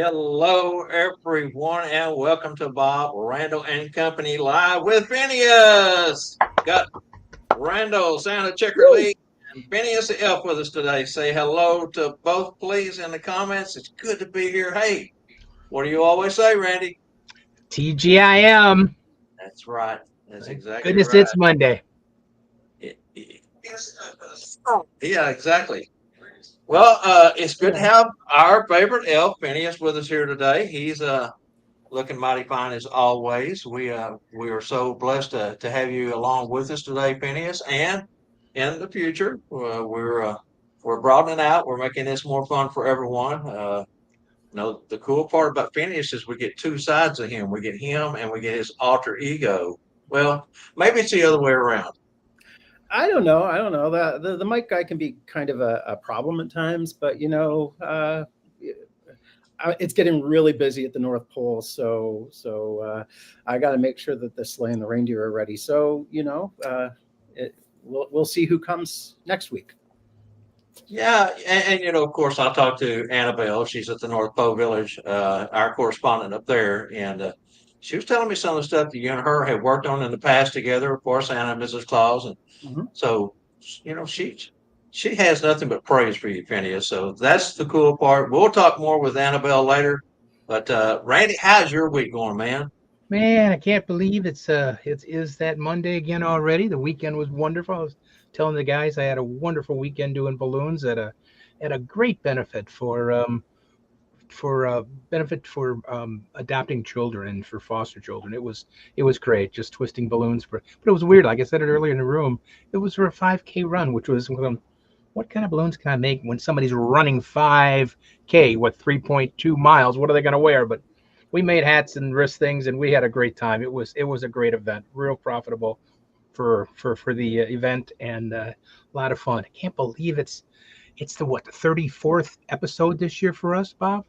Hello, everyone, and welcome to Bob Randall and Company Live with Phineas. Got Randall, Santa Checker Woo! Lee, and Phineas the Elf with us today. Say hello to both, please, in the comments. It's good to be here. Hey, what do you always say, Randy? TGIM. That's right. That's Thank exactly goodness right. it's Monday. Yeah, exactly. Well, it's good to have our favorite elf, Phineas, with us here today. He's looking mighty fine as always. We are so blessed to have you along with us today, Phineas. And in the future, we're broadening out. We're making this more fun for everyone. The cool part about Phineas is we get two sides of him. We get him and we get his alter ego. Well, maybe it's the other way around. I don't know. I don't know. The mic guy can be kind of a problem at times, but it's getting really busy at the North Pole, so I got to make sure that the sleigh and the reindeer are ready. So we'll see who comes next week. Yeah, and of course, I talked to Annabelle. She's at the North Pole Village, our correspondent up there, and she was telling me some of the stuff that you and her have worked on in the past together. Of course, Anna and Mrs. Claus, and Mhm. so she has nothing but praise for you, Phineas. So that's the cool part. We'll talk more with Annabelle later. But Randy, how's your week going, man? Man, I can't believe it is that Monday again already. The weekend was wonderful. I was telling the guys I had a wonderful weekend doing balloons at a great benefit for benefit for adopting children and for foster children. It was great, just twisting balloons but it was weird. Like I said it earlier in the room, it was for a 5K run, which was what kind of balloons can I make when somebody's running 5K, 3.2 miles? What are they going to wear? But we made hats and wrist things, and we had a great time. It was a great event, real profitable for the event, and a lot of fun. I can't believe it's the 34th episode this year for us, Bob.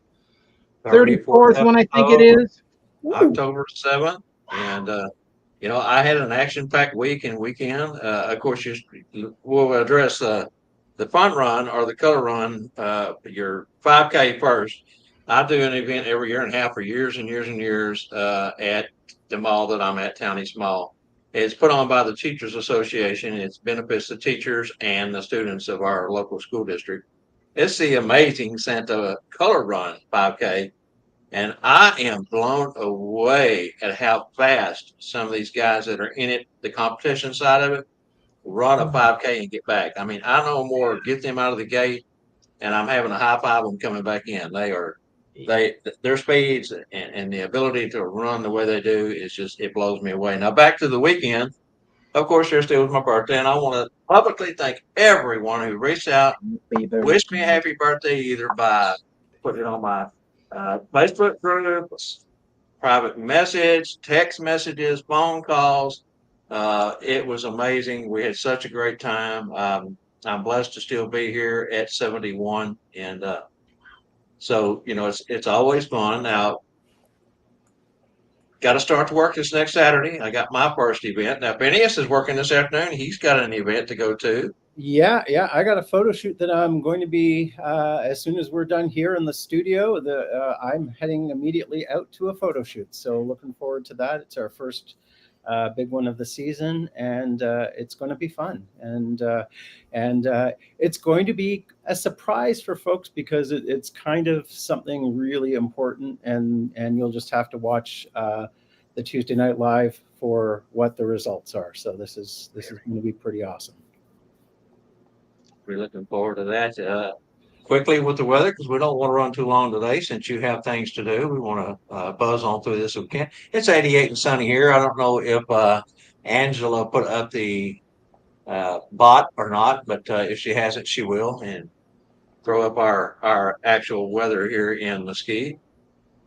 34th 34th one, I think it episode, is. Woo. October 7th. And I had an action-packed week and weekend. Of course, we'll address the fun run or the color run, your 5K first. I do an event every year and a half for years and years and years at the mall that I'm at, Town East Mall. It's put on by the Teachers Association. It benefits the teachers and the students of our local school district. It's the Amazing Santa Color Run 5K. And I am blown away at how fast some of these guys that are in it, the competition side of it, run a 5K and get back. I mean, I no more get them out of the gate, and I'm having a high five them coming back in. Their speeds and the ability to run the way they do is just, it blows me away. Now back to the weekend. Of course, yesterday was my birthday, and I want to publicly thank everyone who reached out, Happy wished me a birthday. happy birthday, either by putting it on my Facebook group, private message, text messages, phone calls. It was amazing. We had such a great time. I'm blessed to still be here at 71, and so it's always fun. Now, got to start to work this next Saturday. I got my first event. Now, Phineas is working this afternoon. He's got an event to go to. Yeah. I got a photo shoot that I'm going to be as soon as we're done here in the studio. I'm heading immediately out to a photo shoot, so looking forward to that. It's our first big one of the season, and it's going to be fun. And it's going to be a surprise for folks because it's kind of something really important, and you'll just have to watch the Tuesday Night Live for what the results are. So this is going to be pretty awesome. We're looking forward to that. Quickly with the weather, because we don't want to run too long today since you have things to do. We want to buzz on through this if we can. It's 88 and sunny here. I don't know if Angela put up the bot or not, but if she hasn't, she will, and throw up our actual weather here in Mesquite.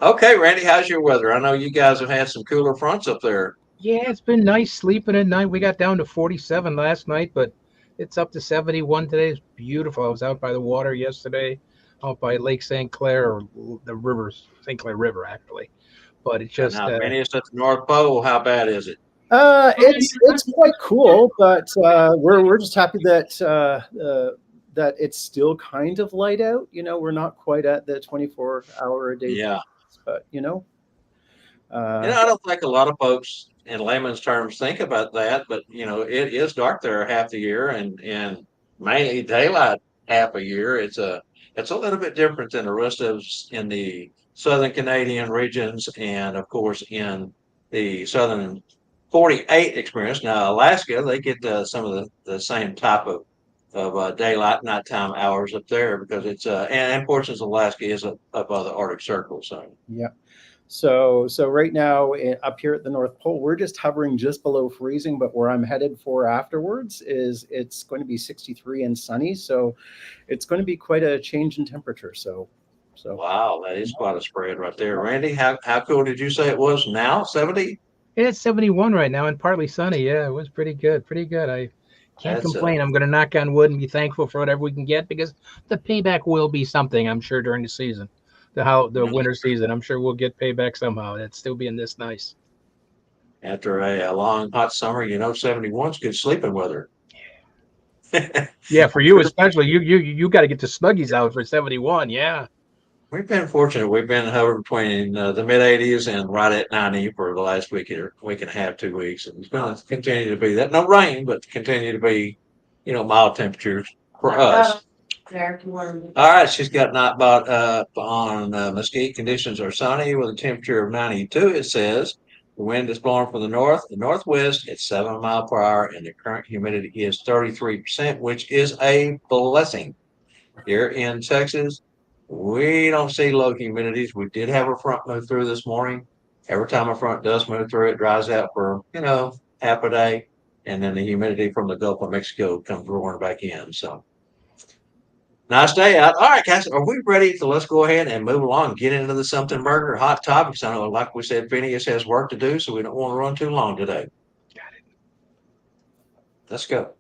Okay, Randy, how's your weather? I know you guys have had some cooler fronts up there. Yeah, it's been nice sleeping at night. We got down to 47 last night, but it's up to 71 today. It's beautiful. I was out by the water yesterday, out by Lake St. Clair, or the rivers, St. Clair River, actually. But it's And just, now, Phineas at the North Pole, how bad is it? It's quite cool, but we're just happy that that it's still kind of light out. We're not quite at the 24-hour a day, Yeah. but I don't think a lot of folks in layman's terms think about that, but it is dark there half the year and mainly daylight half a year. It's a little bit different than the rest of us in the southern Canadian regions and of course in the southern 48 experience. Now Alaska, they get some of the same type of daylight nighttime hours up there because it's and portions of Alaska is above the Arctic Circle. So yeah. So right now up here at the North Pole, we're just hovering just below freezing, but where I'm headed for afterwards is it's going to be 63 and sunny. So it's going to be quite a change in temperature. So wow, that is quite a spread right there. Randy, how cool did you say it was now? 70? It's 71 right now and partly sunny. Yeah, it was pretty good. Pretty good. I can't That's complain. I'm going to knock on wood and be thankful for whatever we can get because the payback will be something, I'm sure, during the season. The winter season. I'm sure we'll get payback somehow. It's still being this nice. after a long hot summer, 71's good sleeping weather. Yeah, for you especially. You got to get the Snuggies out for 71. Yeah. We've been fortunate. We've been hovering between the mid 80s and right at 90 for the last week and a half, 2 weeks. And it's going to continue to be that. No rain, but continue to be, mild temperatures for us. All right, she's got Nightbot on Mesquite. Conditions are sunny with a temperature of 92. It says the wind is blowing from the north, the northwest at 7 miles per hour, and the current humidity is 33%, which is a blessing. Here in Texas, we don't see low humidities. We did have a front move through this morning. Every time a front does move through, it dries out for half a day, and then the humidity from the Gulf of Mexico comes roaring back in. So. Nice day out. All right, guys, are we ready to let's go ahead and move along and get into the something burger hot topics? I know, like we said, Phineas has work to do, so we don't want to run too long today. Got it. Let's go.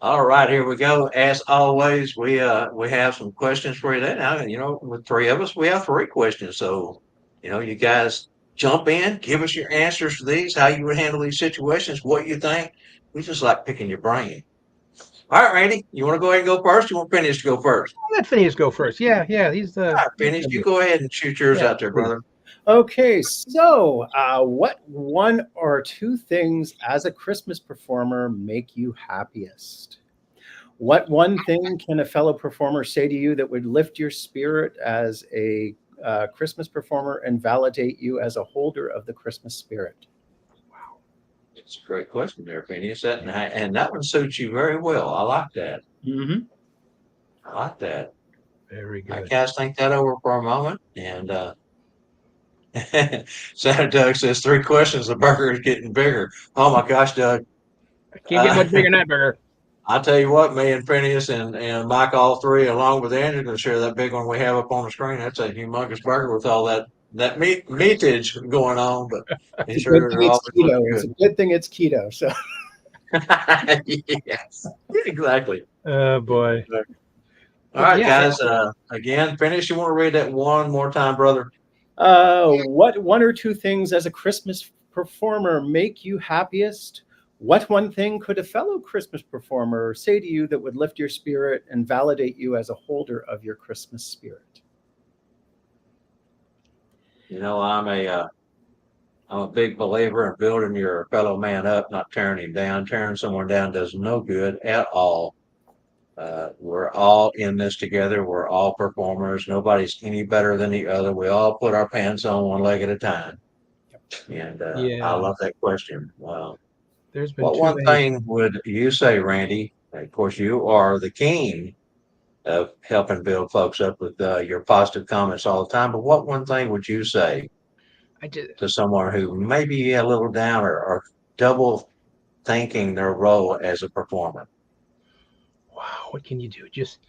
All right, here we go. As always, we have some questions for you today. Now, with three of us, we have three questions. So, you guys jump in, give us your answers to these, how you would handle these situations, what you think. We just like picking your brain. All right, Randy, you want to go ahead and go first? You want Phineas to go first? I'll let Phineas go first. Yeah. He's the. All right, Phineas, you go ahead and shoot yours out there, brother. Okay, so what one or two things as a Christmas performer make you happiest? What one thing can a fellow performer say to you that would lift your spirit as a Christmas performer and validate you as a holder of the Christmas spirit? Wow, it's a great question there, Phineas. And that one suits you very well. I like that. Mm-hmm. I like that. Very good. I guys think that over for a moment and. Santa Doug says 3 questions. The burger is getting bigger. Oh my gosh, Doug! I can't get much bigger than that burger. I'll tell you what, me and Phineas and Mike, all three, along with Andrew, going to share that big one we have up on the screen. That's a humongous burger with all that meatage going on. But It's a good thing it's keto. So yes, exactly. Oh boy! All right, guys. Again, Phineas, you want to read that one more time, brother? What one or two things as a Christmas performer make you happiest? What one thing could a fellow Christmas performer say to you that would lift your spirit and validate you as a holder of your Christmas spirit? I'm a big believer in building your fellow man up, not tearing him down. Tearing someone down does no good at all. We're all in this together. We're all performers. Nobody's any better than the other. We all put our pants on one leg at a time. And I love that question. There's been what one thing would you say, Randy? Of course, you are the king of helping build folks up with your positive comments all the time. But what one thing would you say to someone who may be a little down or double thinking their role as a performer? Wow, what can you do? Just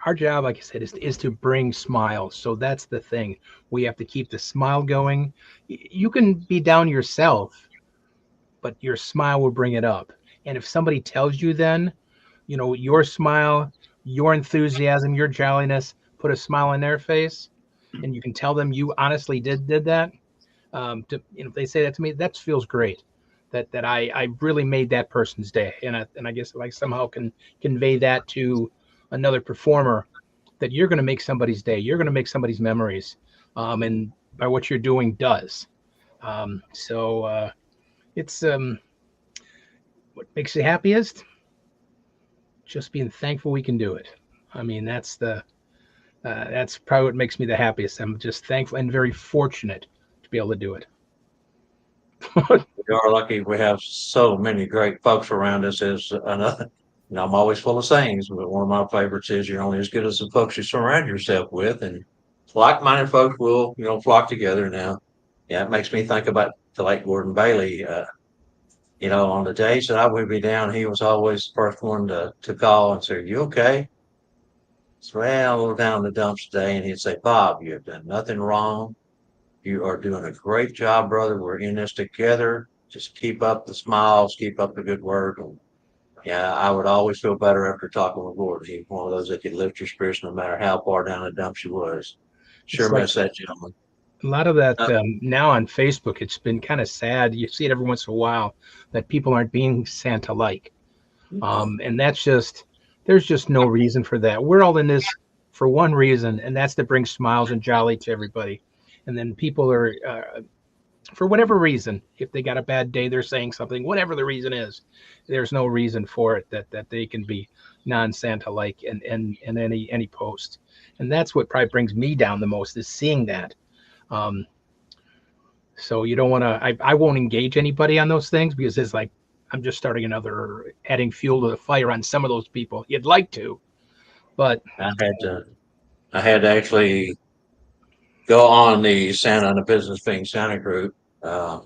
our job, like I said, is to bring smiles. So that's the thing. We have to keep the smile going. You can be down yourself, but your smile will bring it up. And if somebody tells you then, your smile, your enthusiasm, your jolliness, put a smile on their face, and you can tell them you honestly did that. If they say that to me, that feels great. That I really made that person's day, and I guess like somehow can convey that to another performer that you're going to make somebody's day, you're going to make somebody's memories, and by what you're doing does. So it's what makes you happiest, just being thankful we can do it. I mean, that's probably what makes me the happiest. I'm just thankful and very fortunate to be able to do it. We are lucky we have so many great folks around us. Is another, I'm always full of sayings, but one of my favorites is you're only as good as the folks you surround yourself with, and like-minded folks will, flock together. Now, yeah, it makes me think about the late Gordon Bailey. On the days that I would be down, he was always the first one to call and say, "You okay?" So, well, a little down in the dumps today, and he'd say, "Bob, you have done nothing wrong. You are doing a great job, brother. We're in this together. Just keep up the smiles, keep up the good work." And yeah, I would always feel better after talking with Gordon. He's one of those that could lift your spirits no matter how far down the dumps you was. Sure It's like miss that gentleman. a lot of that Uh, now on Facebook. It's been kind of sad. You see it every once in a while that people aren't being Santa-like, and there's just no reason for that. We're all in this for one reason, and that's to bring smiles and jolly to everybody. And then people are, for whatever reason, if they got a bad day, they're saying something, whatever the reason is, there's no reason for it that they can be non-Santa like in any post. And that's what probably brings me down the most is seeing that. Um, so you don't want to, I won't engage anybody on those things because it's like, I'm just starting another, adding fuel to the fire on some of those people. You'd like to, but I had to, I had to actually go on the Santa and the Business Being Santa group uh,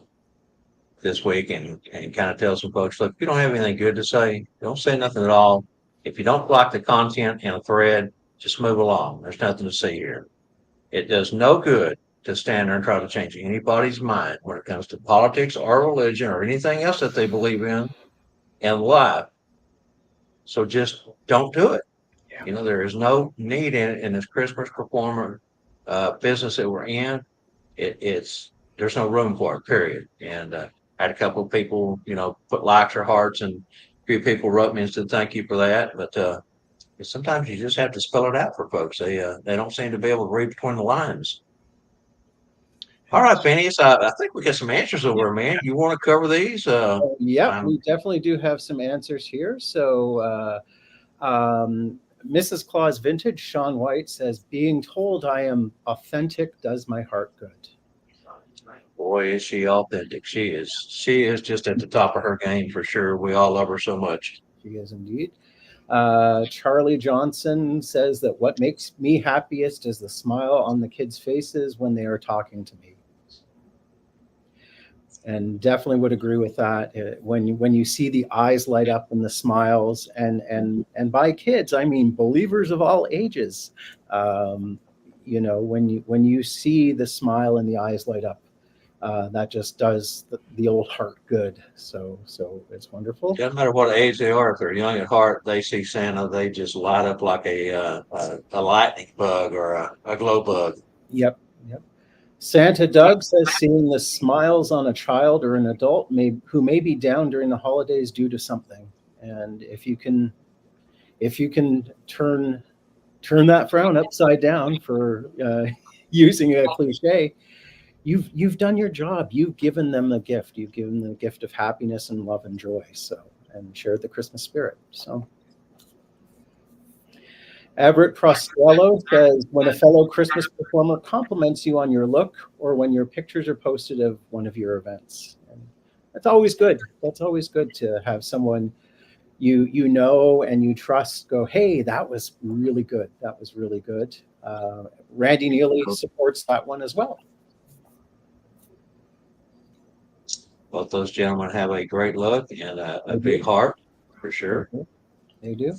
this week and kind of tell some folks, look, if you don't have anything good to say, don't say nothing at all. If you don't like the content in a thread, just move along. There's nothing to see here. It does no good to stand there and try to change anybody's mind when it comes to politics or religion or anything else that they believe in life. So just don't do it. yeah, There is no need in this Christmas performer business that we're in. It's there's no room for it, period. And I had a couple of people, put likes or hearts, and a few people wrote me and said thank you for that. But sometimes you just have to spell it out for folks. They don't seem to be able to read between the lines. All right, it's, Phineas, I think we got some answers Yeah. over, man. You want to cover these? Yep, I'm we definitely do have some answers here. So, Mrs. Claus Vintage, Sean White says, being told I am authentic does my heart good. Boy, is she authentic. She is just at the top of her game for sure. We all love her so much. She is indeed. Charlie Johnson says that what makes me happiest is the smile on the kids' faces when they are talking to me. And definitely would agree with that. When you see the eyes light up and the smiles, and by kids I mean believers of all ages. When you see the smile and the eyes light up, that just does the old heart good. So it's wonderful. Doesn't matter what age they are. If they're young at heart, they see Santa, they just light up like a lightning bug or a glow bug. Yep. Santa Doug says seeing the smiles on a child or an adult who may be down during the holidays due to something, and if you can turn that frown upside down for using a cliche, you've done your job. You've given them a gift. You've given them the gift of happiness and love and joy. So, and shared the Christmas spirit. So. Everett Prostello says, when a fellow Christmas performer compliments you on your look or when your pictures are posted of one of your events. And that's always good. That's always good to have someone you know and you trust go, hey, that was really good. That was really good. Randy Neely supports that one as well. Both those gentlemen have a great look and a big heart for sure. They do.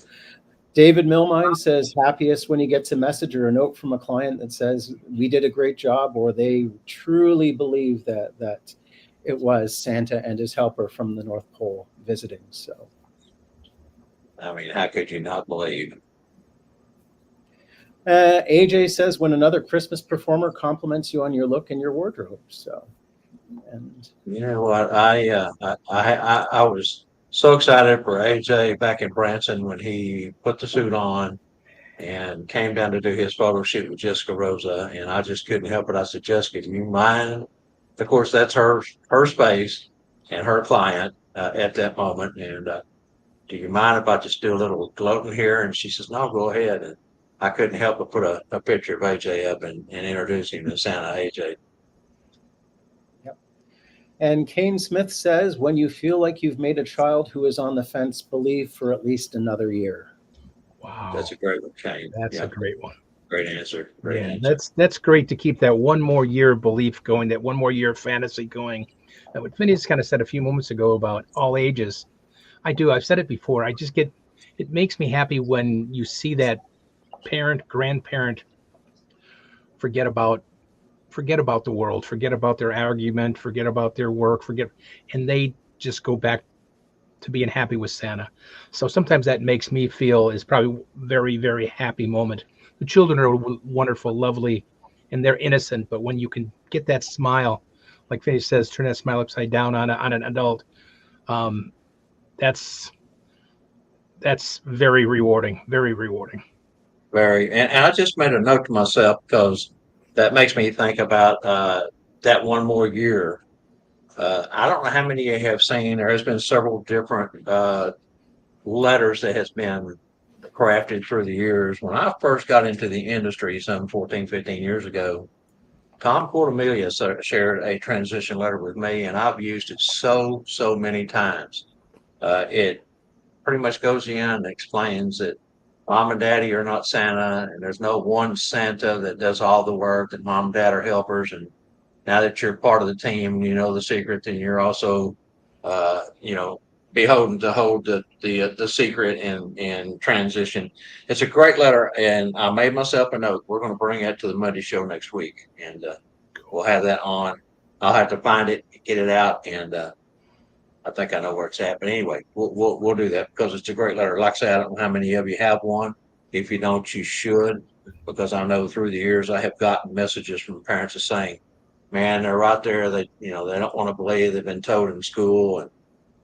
David Milmine says happiest when he gets a message or a note from a client that says we did a great job, or they truly believe that it was Santa and his helper from the North Pole visiting. So, I mean, how could you not believe? AJ says when another Christmas performer compliments you on your look and your wardrobe. So, and You know what? I was so excited for AJ back in Branson when he put the suit on and came down to do his photo shoot with Jessica Rosa, and I just couldn't help it. I said, Jessica, do you mind? Of course, that's her space and her client at that moment. And do you mind if I just do a little gloating here? And she says, no, go ahead. And I couldn't help but put a picture of AJ up and introduce him to Santa AJ. yep. And Kane Smith says when you feel like you've made a child who is on the fence, believe for at least another year. Wow, That's a great one, Kane. that's Yeah, a great one. great answer. Great Yeah, answer. that's great to keep that one more year of belief going, that one more year of fantasy going. What Phineas kind of said a few moments ago about all ages, I've said it before. It makes me happy when you see that parent, grandparent forget about the world, forget about their argument, forget about their work, and they just go back to being happy with Santa. So sometimes that makes me feel is probably very, very happy moment. The children are wonderful, lovely, and they're innocent. But when you can get that smile, like Finney says, turn that smile upside down on an adult, um, that's very rewarding. Very rewarding. Very. And I just made a note to myself because that makes me think about that one more year. I don't know how many you have seen. There has been several different letters that has been crafted through the years. When I first got into the industry some 14, 15 years ago, Tom Cordemelia shared a transition letter with me, and I've used it so many times. It pretty much goes in and explains that mom and daddy are not Santa, and there's no one Santa that does all the work, that mom and dad are helpers. And now that you're part of the team, you know the secret, and you're also, you know, beholden to hold the secret and transition. It's a great letter, and I made myself a note. We're going to bring that to the Monday show next week, and we'll have that on. I'll have to find it, get it out, and I think I know where it's at. But anyway, we'll do that because it's a great letter. Like I said, I don't know how many of you have one. If you don't, you should, because I know through the years I have gotten messages from parents of saying, man, they're right there. They, you know, they don't want to believe they've been told in school,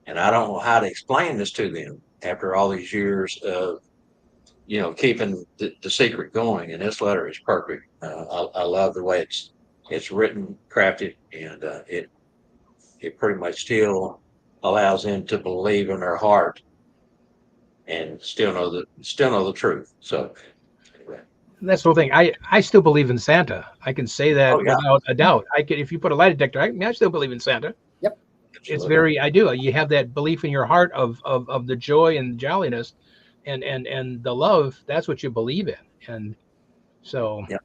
and I don't know how to explain this to them after all these years of, you know, keeping the secret going. And this letter is perfect. I love the way it's written, crafted, and it pretty much still allows them to believe in their heart and still know the truth. So anyway. That's the whole thing. I still believe in Santa. I can say that Oh yeah, without a doubt. I can, if you put a lie detector, I still believe in Santa. Yep. It's absolutely. I do. You have that belief in your heart of the joy and jolliness and the love. That's what you believe in. And so Yeah.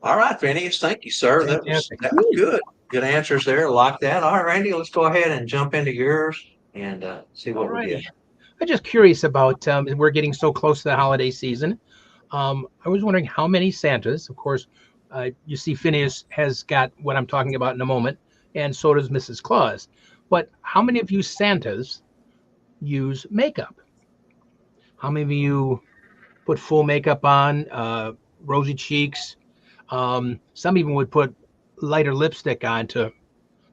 All right, Phineas. Thank you, sir. fantastic. That was good. Good answers there. Like that. All right, Randy. Let's go ahead and jump into yours and see All what we get. righty. I'm just curious about we're getting so close to the holiday season. I was wondering how many Santas, of course, you see Phineas has got what I'm talking about in a moment, and so does Mrs. Claus. But how many of you Santas use makeup? How many of you put full makeup on, rosy cheeks? Some even would put lighter lipstick on to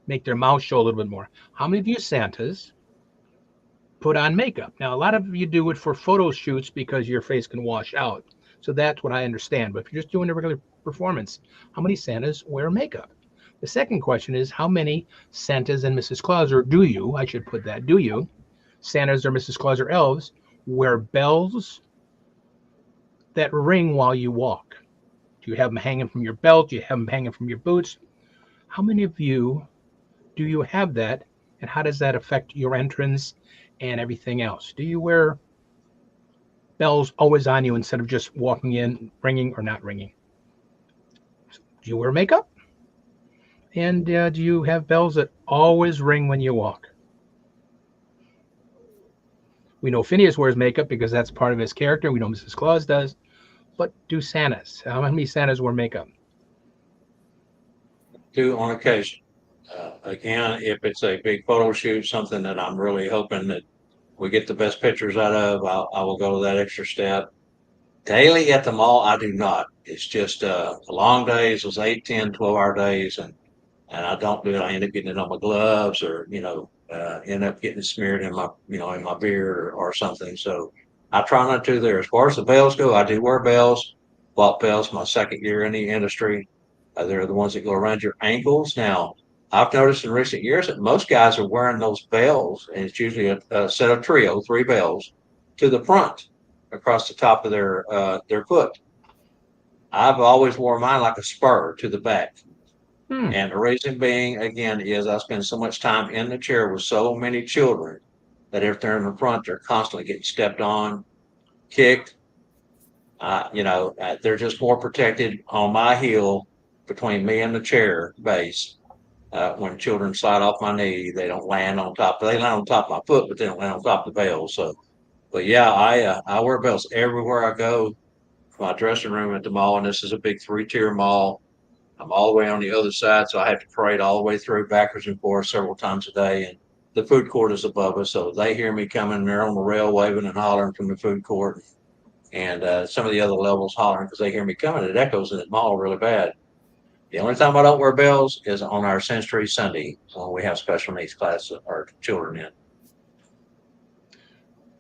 make their mouth show a little bit more. How many of you Santas put on makeup? Now, a lot of you do it for photo shoots because your face can wash out. So that's what I understand. But if you're just doing a regular performance, how many Santas wear makeup? The second question is how many Santas and Mrs. Claus, or do you, I should put that, do you, Santas or Mrs. Claus or elves, wear bells that ring while you walk? Do you have them hanging from your belt? Do you have them hanging from your boots? How many of you do you have that? And how does that affect your entrance and everything else? Do you wear bells always on you instead of just walking in, ringing or not ringing? Do you wear makeup? And do you have bells that always ring when you walk? We know Phineas wears makeup because that's part of his character. We know Mrs. Claus does. But do Santas? How many Santas wear makeup? Do on occasion. Again, if it's a big photo shoot, something that I'm really hoping that we get the best pictures out of, I will go to that extra step. Daily at the mall, I do not. It's just the long days, those 8, 10, 12-hour days, and I don't do it. I end up getting it on my gloves, or end up getting it smeared in my in my beer or something. So I try not to there. As far as the bells go, I do wear bells. Bought bells my second year in the industry. They're the ones that go around your ankles. Now I've noticed in recent years that most guys are wearing those bells, and it's usually a set of trio, 3 bells, to the front across the top of their foot. I've always worn mine like a spur to the back. Hmm. And the reason being, again, is I spend so much time in the chair with so many children that if they're in the front, they're constantly getting stepped on, kicked. They're just more protected on my heel between me and the chair base. When children slide off my knee, they don't land on top. They land on top of my foot, but they don't land on top of the bell. So, but yeah, I wear bells everywhere I go. My dressing room at the mall, and this is a big 3-tier mall. I'm all the way on the other side, so I have to parade all the way through backwards and forwards several times a day. And the food court is above us, so they hear me coming. They're on the rail waving and hollering from the food court, and some of the other levels hollering because they hear me coming. It echoes in the mall really bad. The only time I don't wear bells is on our Sensory Sunday when we have special needs class or children in.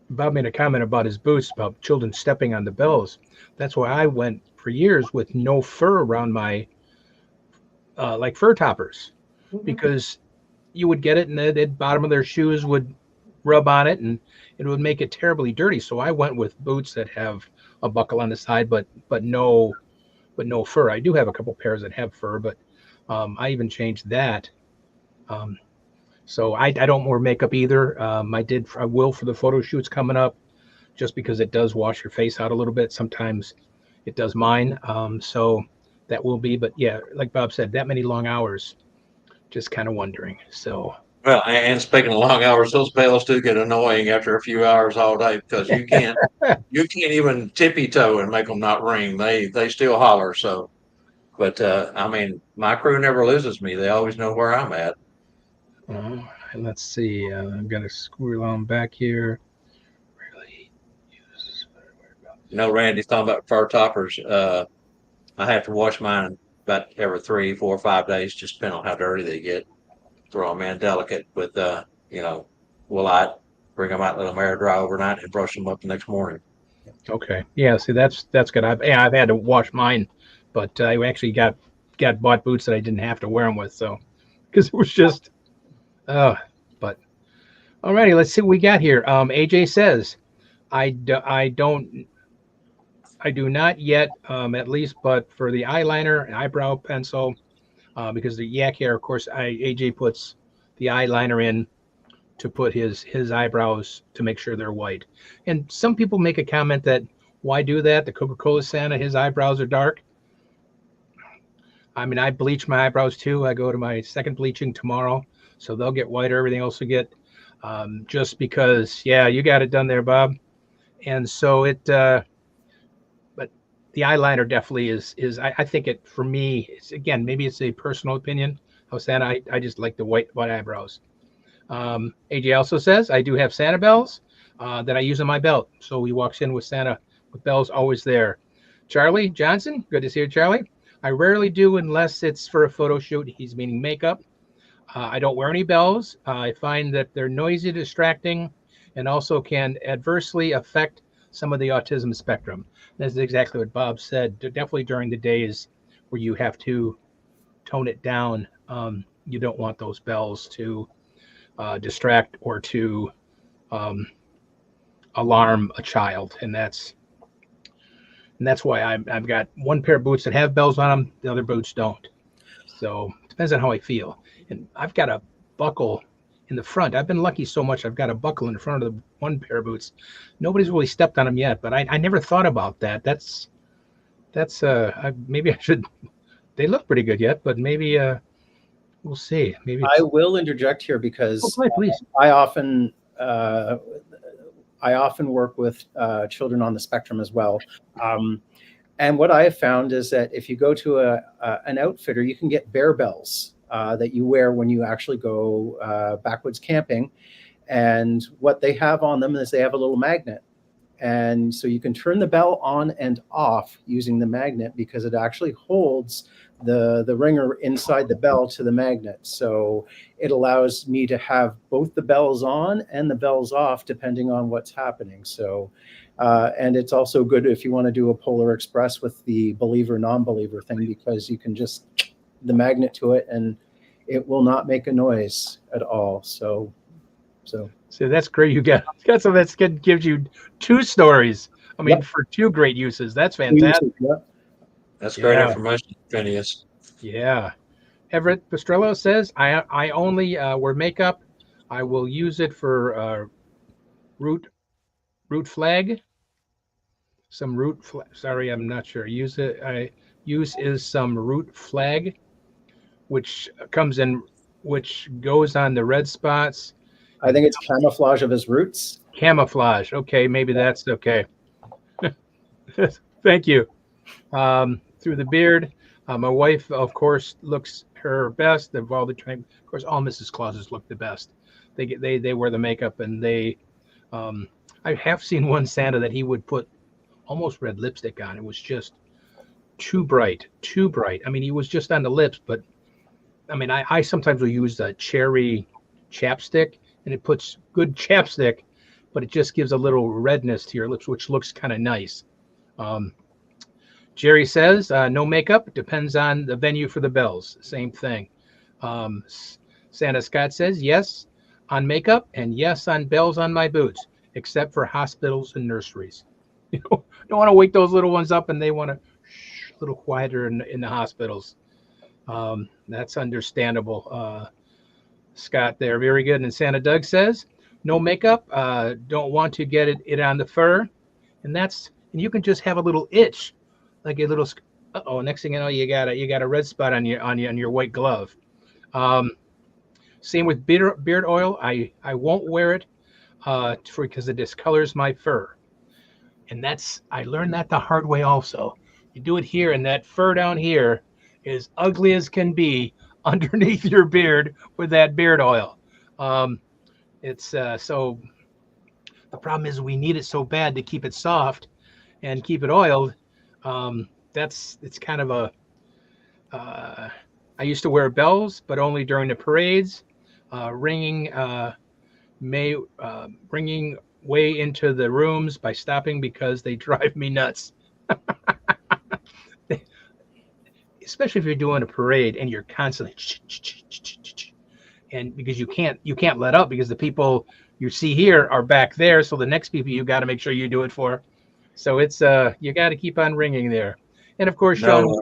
Bob made a comment about his boots, about children stepping on the bells. That's why I went for years with no fur around my, like fur toppers, because you would get it and the bottom of their shoes would rub on it and it would make it terribly dirty. So I went with boots that have a buckle on the side, but no fur. I do have a couple pairs that have fur, but I even changed that. So I don't wear makeup either. I will for the photo shoots coming up, just because it does wash your face out a little bit. Sometimes it does mine. So that will be, but yeah, like Bob said, that many long hours, just kind of wondering. So Well, and speaking of long hours, those bells do get annoying after a few hours all day because you can't even tippy toe and make them not ring. They still holler. So, but I mean, my crew never loses me. They always know where I'm at. and let's see. I'm gonna scroll on back here. Really use. Randy's talking about fur toppers. I have to wash mine about every 3, 4, 5 days, just depending on how dirty they get. Throw them in delicate with, will I bring them out, let them air dry overnight, and brush them up the next morning. Okay. Yeah. See, that's good. I've had to wash mine, but I actually bought boots that I didn't have to wear them with. So because it was just, but alrighty. Let's see what we got here. AJ says, I do not yet, at least, but for the eyeliner, eyebrow pencil, because the yak hair, of course, AJ puts the eyeliner in to put his eyebrows to make sure they're white. And some people make a comment that why do that? The Coca-Cola Santa, his eyebrows are dark. I mean, I bleach my eyebrows too. I go to my second bleaching tomorrow, so they'll get whiter. Everything else will get, just because, yeah, you got it done there, Bob. And so but the eyeliner definitely is I think it, for me, it's, again, maybe it's a personal opinion. How Santa, I just like the white eyebrows. AJ also says, I do have Santa bells that I use on my belt. So he walks in with Santa with bells always there. Charlie Johnson, good to see you, Charlie. I rarely do unless it's for a photo shoot. He's meaning makeup. I don't wear any bells. I find that they're noisy, distracting, and also can adversely affect some of the autism spectrum. That's exactly what Bob said. Definitely during the days where you have to tone it down, you don't want those bells to distract or to alarm a child, and that's why I've got one pair of boots that have bells on them, the other boots don't. So it depends on how I feel. And I've got a buckle in the front. I've been lucky so much. I've got a buckle in the front of the one pair of boots. Nobody's really stepped on them yet, but I never thought about that. That's maybe I should. They look pretty good yet, but maybe we'll see. Maybe I will interject here because please. I often I often work with children on the spectrum as well. And what I have found is that if you go to an outfitter, you can get bear bells that you wear when you actually go backwoods camping. And what they have on them is they have a little magnet. And so you can turn the bell on and off using the magnet because it actually holds the ringer inside the bell to the magnet. So it allows me to have both the bells on and the bells off depending on what's happening. So and it's also good if you want to do a Polar Express with the believer non-believer thing, because you can just the magnet to it and it will not make a noise at all. So that's great. You got some that's good, gives you 2 stories. I mean, Yep. for 2 great uses. That's fantastic. That's great Yeah. information, Phineas. Yeah. Everett Pastrello says, I only wear makeup. I will use it for root flag. Some root sorry, I'm not sure. Use is some root flag, which goes on the red spots. I think it's camouflage of his roots. Camouflage. Okay, maybe that's okay. Thank you. Through the beard. My wife, of course, looks her best of all the time. Of course, all Mrs. Clauses look the best. They wear the makeup, and I have seen one Santa that he would put almost red lipstick on. It was just too bright. I mean, he was just on the lips, but I mean, I sometimes will use the cherry chapstick, and it puts good chapstick, but it just gives a little redness to your lips, which looks kind of nice. Jerry says, no makeup, depends on the venue for the bells. Same thing. Santa Scott says, yes on makeup and yes on bells on my boots, except for hospitals and nurseries. You know, don't want to wake those little ones up, and they want to a little quieter in the hospitals. That's understandable. Scott there, very good. And Santa Doug says, no makeup, don't want to get it on the fur. And you can just have a little itch, like a little. Next thing you know, you got a red spot on your white glove. Same with beard oil. I won't wear it because it discolors my fur, and I learned that the hard way also. You do it here, and that fur down here is ugly as can be underneath your beard with that beard oil. It's so the problem is we need it so bad to keep it soft and keep it oiled. It's kind of a. I used to wear bells, but only during the parades. Ringing way into the rooms by stopping because they drive me nuts. Especially if you're doing a parade and you're constantly and because you can't let up because the people you see here are back there, so the next people you got to make sure you do it for. So it's you got to keep on ringing there. And of course, Sean.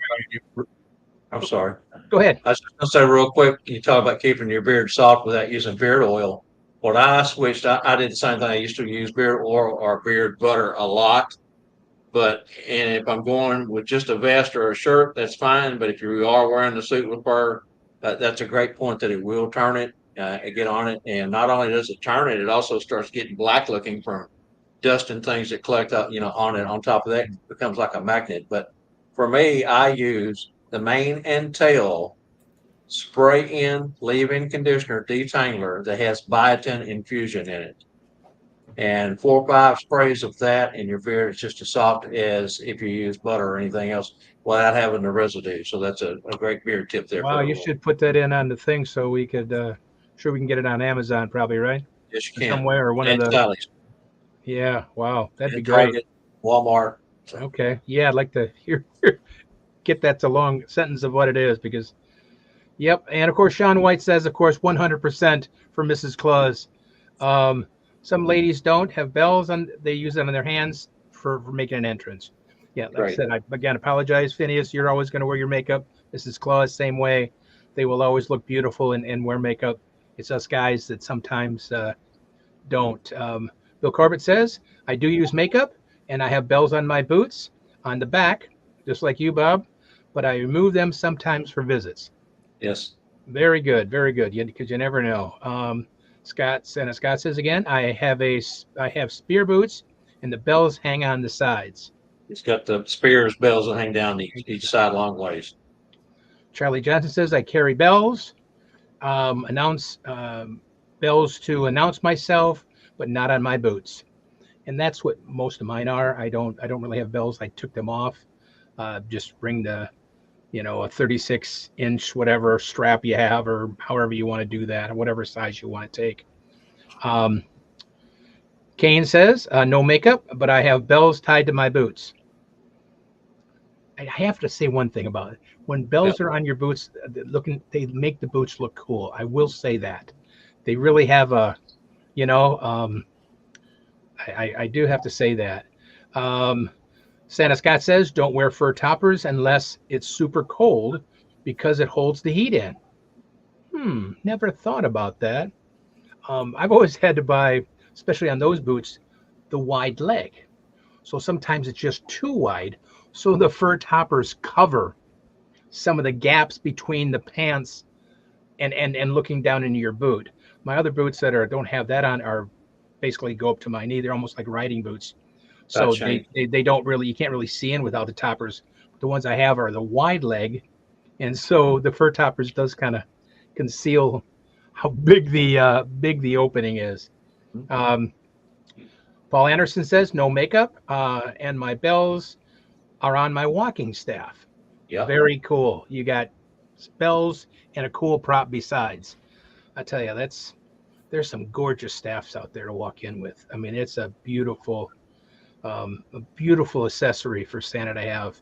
I'm sorry. Go ahead. I was just going to say real quick, you talk about keeping your beard soft without using beard oil. When I switched, I did the same thing. I used to use beard oil or beard butter a lot. And if I'm going with just a vest or a shirt, that's fine. But if you are wearing the suit with fur, that's a great point that it will turn it and get on it. And not only does it turn it, it also starts getting black looking from dust and things that collect up, on it. On top of that, it becomes like a magnet. But for me, I use the mane and tail spray in leave-in conditioner detangler that has biotin infusion in it. And 4 or 5 sprays of that in your beard is just as soft as if you use butter or anything else without having the residue. So that's a great beard tip there. Wow, you should put that in on the thing so we could sure we can get it on Amazon probably, right? Yes, you can. Somewhere or one of the Sally's. Yeah, wow, that'd be Target, great. Walmart. So. Okay, yeah, I'd like to get that to long sentence of what it is because, yep. And of course, Sean White says, of course, 100% for Mrs. Claus. Some ladies don't have bells on; they use them in their hands for making an entrance. Yeah, like I said, I again apologize, Phineas. You're always going to wear your makeup. Mrs. Claus, same way. They will always look beautiful and wear makeup. It's us guys that sometimes don't. Bill Corbett says, I do use makeup and I have bells on my boots on the back, just like you, Bob, but I remove them sometimes for visits. Yes. Very good. Very good. Because you never know. Scott says again, I have spear boots, and the bells hang on the sides. He's got the spears, bells that hang down each side long ways. Charlie Johnson says I carry bells, announce bells to announce myself, but not on my boots. And that's what most of mine are. I don't really have bells. I took them off. Just bring the a 36-inch whatever strap you have, or however you want to do that, or whatever size you want to take. Kane says no makeup, but I have bells tied to my boots. I have to say one thing about it. When bells are on your boots, they make the boots look cool. I will say that. They really have a, I do have to say that. Santa Scott says don't wear fur toppers unless it's super cold because it holds the heat in. Never thought about that. I've always had to buy, especially on those boots, the wide leg. So sometimes it's just too wide. So the fur toppers cover some of the gaps between the pants and looking down into your boot. My other boots that don't have that on are basically go up to my knee. They're almost like riding boots. So they don't really, you can't really see in without the toppers. The ones I have are the wide leg. And so the fur toppers does kind of conceal how big the opening is. Paul Anderson says no makeup, and my bells are on my walking staff. Yeah. Very cool. You got bells and a cool prop besides. I tell you, there's some gorgeous staffs out there to walk in with. I mean, it's a beautiful accessory for Santa to have.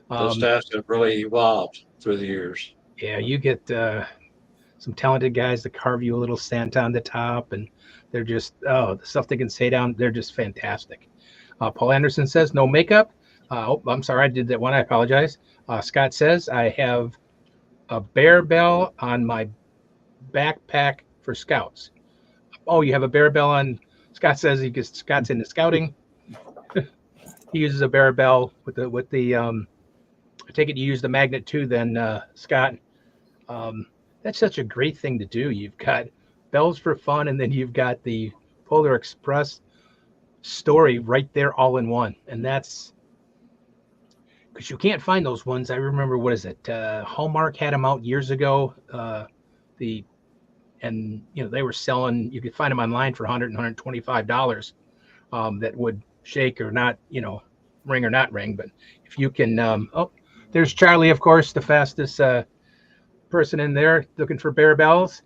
Those staffs have really evolved through the years. Yeah, you get some talented guys that carve you a little Santa on the top, and they're just the stuff they can say down. They're just fantastic. Paul Anderson says no makeup. I'm sorry, I did that one. I apologize. Scott says I have a bear bell on my backpack for scouts. Oh, you have a bear bell on? Scott says Scott's into scouting. He uses a bear bell with the. I take it you use the magnet too, then Scott. That's such a great thing to do. You've got bells for fun, and then you've got the Polar Express story right there, all in one, and that's. Because you can't find those ones. I remember, what is it? Hallmark had them out years ago. They were selling. You could find them online for $100 and $125. That would shake or not, ring or not ring. But if you can, there's Charlie, of course, the fastest person in there looking for bear bells.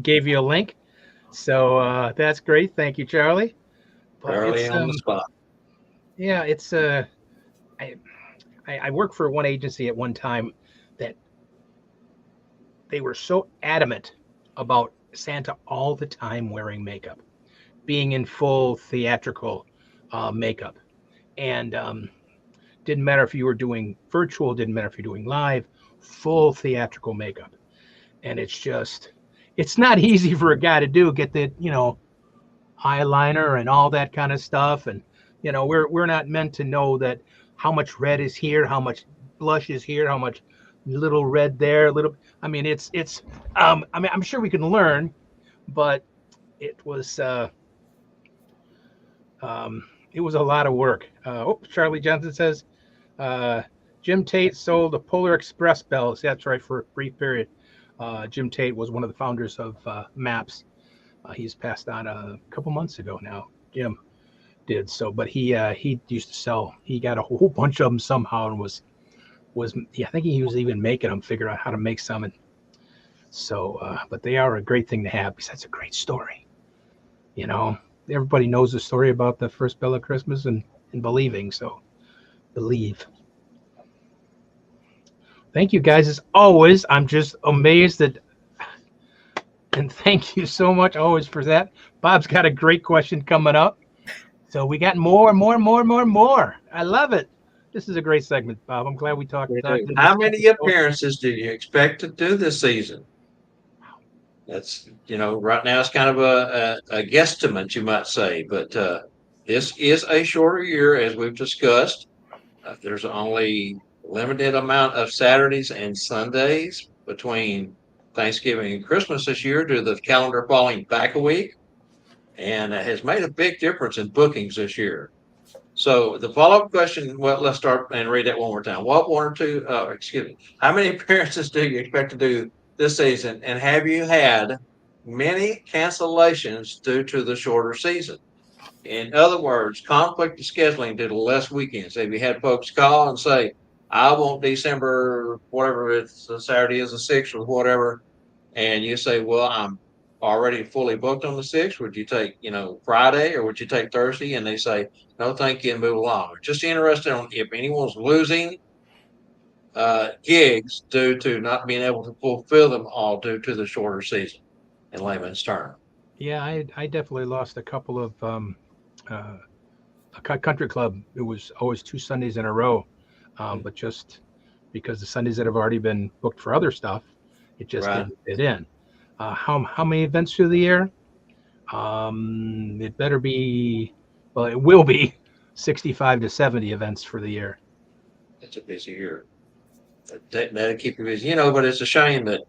Gave you a link, so that's great. Thank you, Charlie. Charlie on the spot. Yeah, it's I worked for one agency at one time that they were so adamant about Santa all the time wearing makeup, being in full theatrical makeup, and didn't matter if you were doing virtual, didn't matter if you're doing live, full theatrical makeup. And it's not easy for a guy to get the eyeliner and all that kind of stuff. And we're not meant to know that how much red is here, how much blush is here, how much little red there, I'm sure we can learn, but it was a lot of work. Charlie Johnson says Jim Tate sold the Polar Express bells. That's right, for a brief period. Jim Tate was one of the founders of Maps. He's passed on a couple months ago now. Jim did so, but he used to sell. He got a whole bunch of them somehow, and was I think he was even making them. Figure out how to make some, and so. But they are a great thing to have because that's a great story. Everybody knows the story about the first bell of Christmas and believing. So believe. Thank you guys as always. I'm just amazed and thank you so much always for that. Bob's got a great question coming up. So we got more. I love it. This is a great segment, Bob. I'm glad we talked. How many appearances do you expect to do this season? That's, right now it's kind of a guesstimate, you might say, but this is a shorter year, as we've discussed. There's only limited amount of Saturdays and Sundays between Thanksgiving and Christmas this year due to the calendar falling back a week, and it has made a big difference in bookings this year. So the follow-up question, well, let's start and read that one more time. What one or two, excuse me, how many appearances do you expect to do this season? And have you had many cancellations due to the shorter season? In other words, conflict of scheduling due to less weekends. Have you had folks call and say, I want December, whatever it's the Saturday is the 6th or whatever, and you say, well, I'm already fully booked on the 6th. Would you take, Friday or would you take Thursday? And they say, no, thank you, and move along. Just interested on if anyone's losing gigs due to not being able to fulfill them all due to the shorter season, in layman's term. Yeah, I definitely lost a couple of a country club. It was always 2 Sundays in a row, but just because the Sundays that have already been booked for other stuff, it just Right. didn't fit in. How many events through the year? It better be, well, it will be 65 to 70 events for the year. It's a busy year. That'll keep you busy, but it's a shame that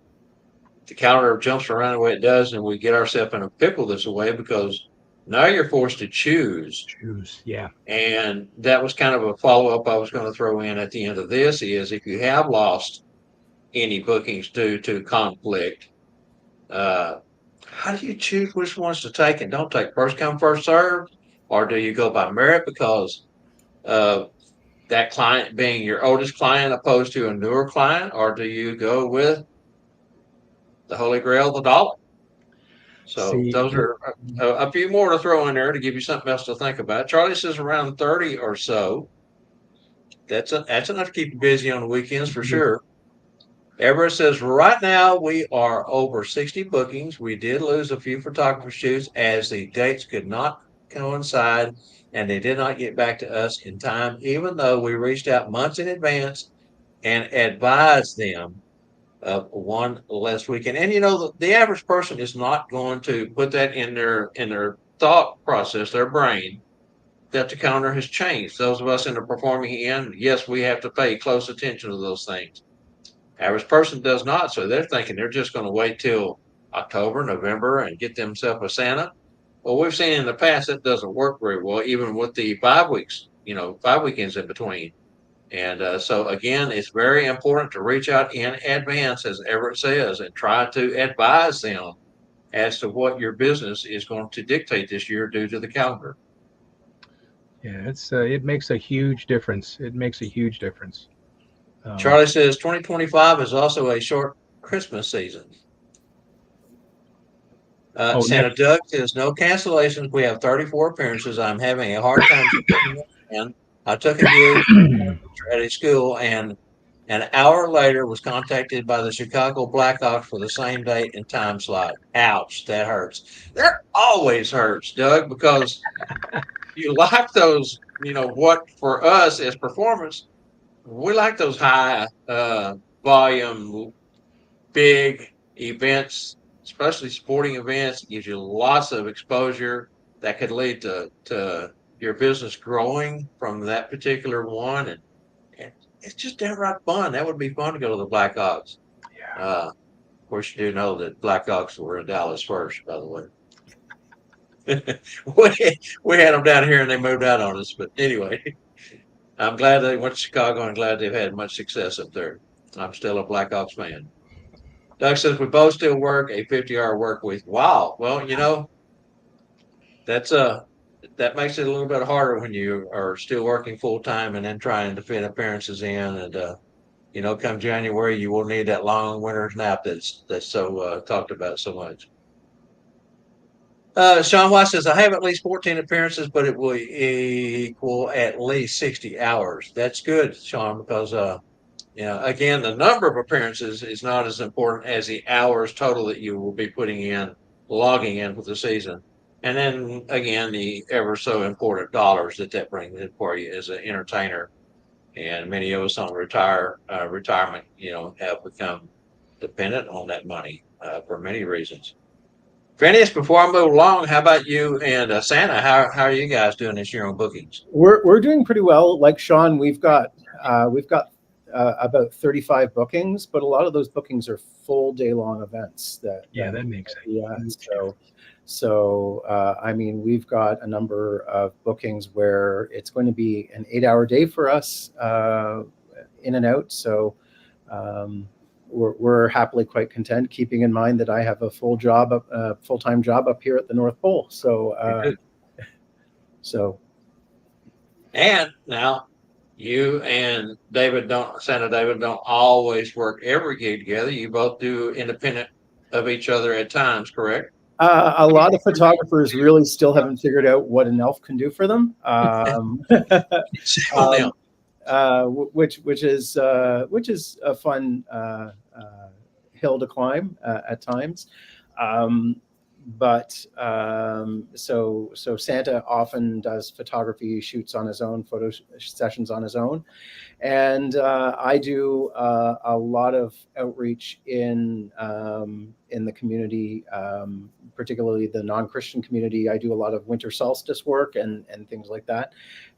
the calendar jumps around the way it does and we get ourselves in a pickle this way because now you're forced to choose. Choose, yeah. And that was kind of a follow-up I was going to throw in at the end of this is if you have lost any bookings due to conflict, how do you choose which ones to take and don't take? First come, first served? Or do you go by merit because of that client being your oldest client opposed to a newer client? Or do you go with the Holy Grail, the dollar? So See, those are a few more to throw in there to give you something else to think about. Charlie says around 30 or so. That's enough to keep you busy on the weekends for sure. Everett says right now we are over 60 bookings. We did lose a few photographer shoots as the dates could not coincide and they did not get back to us in time, even though we reached out months in advance and advised them of one less weekend. And the average person is not going to put that in their thought process, their brain, that the calendar has changed. Those of us in the performing end, yes, we have to pay close attention to those things. Average person does not, so they're thinking they're just going to wait till October, November, and get themselves a Santa. Well, we've seen in the past that doesn't work very well, even with the 5 weeks, 5 weekends in between. And so, again, it's very important to reach out in advance, as Everett says, and try to advise them as to what your business is going to dictate this year due to the calendar. Yeah, it makes a huge difference. It makes a huge difference. Charlie says 2025 is also a short Christmas season. Santa Doug says no cancellations. We have 34 appearances. I'm having a hard time. And I took a gig at a school and an hour later was contacted by the Chicago Blackhawks for the same date and time slot. Ouch, that hurts. That always hurts, Doug, because you like those, what for us as performance, we like those high volume, big events, especially sporting events. It gives you lots of exposure that could lead to your business growing from that particular one. And it's just downright fun. That would be fun to go to the Blackhawks. Yeah. Of course, you do know that Blackhawks were in Dallas first, by the way. we had them down here and they moved out on us. But anyway, I'm glad they went to Chicago and glad they've had much success up there. I'm still a Blackhawks fan. Doug says we both still work a 50-hour work week. Wow. Well, that's that makes it a little bit harder when you are still working full time and then trying to fit appearances in. And come January, you will need that long winter's nap that's so talked about so much. Sean White says I have at least 14 appearances, but it will equal at least 60 hours. That's good, Sean, because again, the number of appearances is not as important as the hours total that you will be putting in, logging in for the season. And then again, the ever so important dollars that brings in for you as an entertainer. And many of us on retirement, have become dependent on that money for many reasons. Phineas, before I move along, how about you and Santa? How are you guys doing this year on bookings? We're doing pretty well. Like Sean, we've got about 35 bookings, but a lot of those bookings are full day long events. That makes sense. Yeah. I mean, we've got a number of bookings where it's going to be an 8-hour day for us, in and out. So we're happily quite content, keeping in mind that I have a full-time job up here at the North Pole. And now you and Santa David don't always work every gig together. You both do independent of each other at times, correct? A lot of photographers really still haven't figured out what an elf can do for them. Which is a fun hill to climb at times. So Santa often does photography shoots on his own, photo sessions on his own, and I do a lot of outreach in the community, particularly the non-Christian community. I do a lot of winter solstice work and things like that,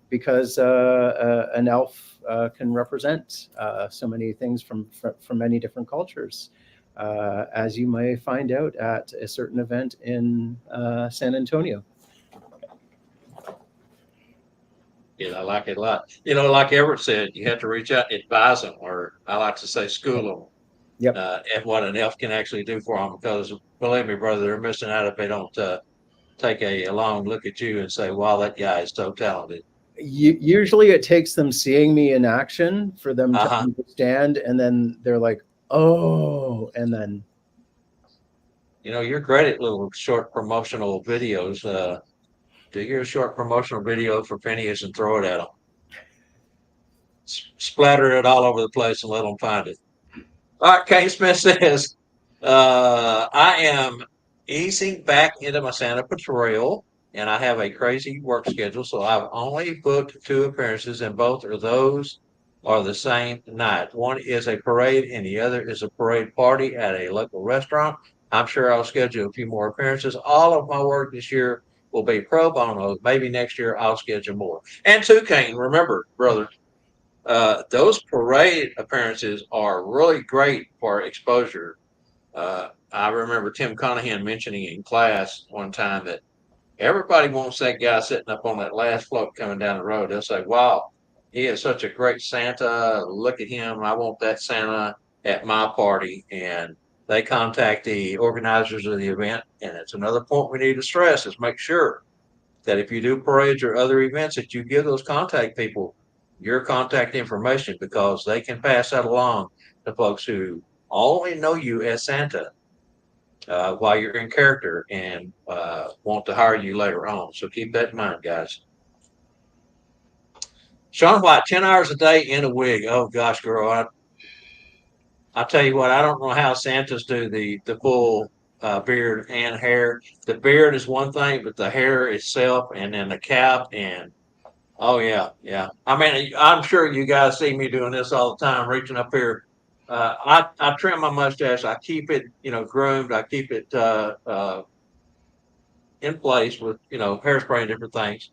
because an elf can represent so many things from many different cultures, as you may find out at a certain event in San Antonio. Yeah, I like it a lot. Like Everett said, you have to reach out and advise them, or I like to say school them. Yep. And what an elf can actually do for them, because believe me, brother, they're missing out if they don't take a long look at you and say, wow, that guy is so talented. Usually it takes them seeing me in action for them to understand, and then they're like, oh, and then you're great at little short promotional videos. Do your short promotional video for Phineas and throw it at them. Splatter it all over the place and let them find it. All right, Kane Smith says, I am easing back into my Santa patrol, and I have a crazy work schedule, so I've only booked 2 appearances, and both of those are the same night. One is a parade, and the other is a parade party at a local restaurant. I'm sure I'll schedule a few more appearances. All of my work this year will be pro bono. Maybe next year I'll schedule more. And too, Kane, remember, brother, those parade appearances are really great for exposure. I remember Tim Conahan mentioning in class one time that everybody wants that guy sitting up on that last float coming down the road. They'll say, wow, he is such a great Santa. Look at him. I want that Santa at my party. And they contact the organizers of the event. And it's another point we need to stress, is make sure that if you do parades or other events, that you give those contact people your contact information, because they can pass that along to folks who only know you as Santa while you're in character and want to hire you later on. So keep that in mind, guys. Sean White, 10 hours a day in a wig. Oh gosh, girl. I tell you what, I don't know how Santas do the full beard and hair. The beard is one thing, but the hair itself, and then the cap, and oh yeah. I mean, I'm sure you guys see me doing this all the time, reaching up here. I trim my mustache. I keep it, groomed. I keep it in place with, hairspray and different things.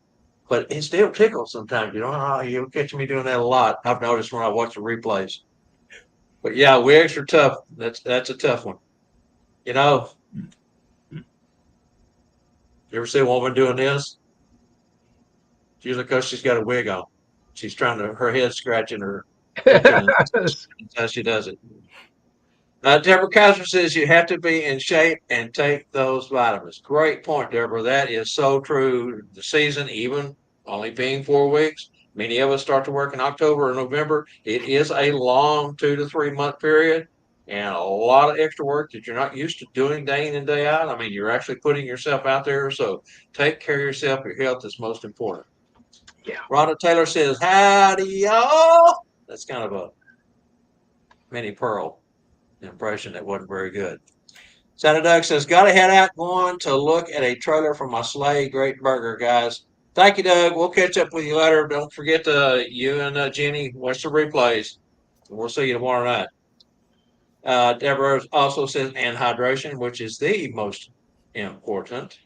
But it still tickles sometimes. You'll catch me doing that a lot. I've noticed when I watch the replays. But yeah, wigs are tough. That's a tough one. You ever see a woman doing this? It's usually because she's got a wig on. She's her head scratching her. That's how she does it. Deborah Kaiser says you have to be in shape and take those vitamins. Great point, Deborah. That is so true. The season, even only being 4 weeks, many of us start to work in October or November. It is a long 2 to 3 month period, and a lot of extra work that you're not used to doing day in and day out. I mean, you're actually putting yourself out there. So take care of yourself. Your health is most important. Yeah. Rhonda Taylor says, howdy, y'all. That's kind of a mini Pearl impression that wasn't very good. Santa Doug says, got to head out, going to look at a trailer for my sleigh. Great burger, guys. Thank you, Doug. We'll catch up with you later. Don't forget you and Jenny watch the replays. We'll see you tomorrow night. Deborah also says, and hydration, which is the most important.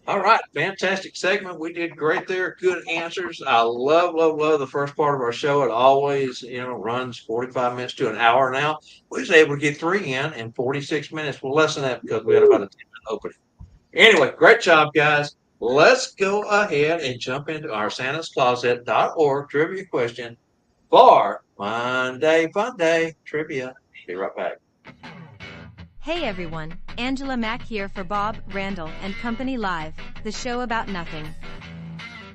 All right, fantastic segment. We did great there. Good answers. I love the first part of our show. It always, runs 45 minutes to an hour now. We was able to get 3 in 46 minutes. Well, less than that because we had about a 10-minute opening. Anyway, great job, guys. Let's go ahead and jump into our santascloset.org trivia question for Monday Fun Day trivia. Be right back. Hey everyone, Angela Mack here for Bob, Randall and Company Live, the show about nothing.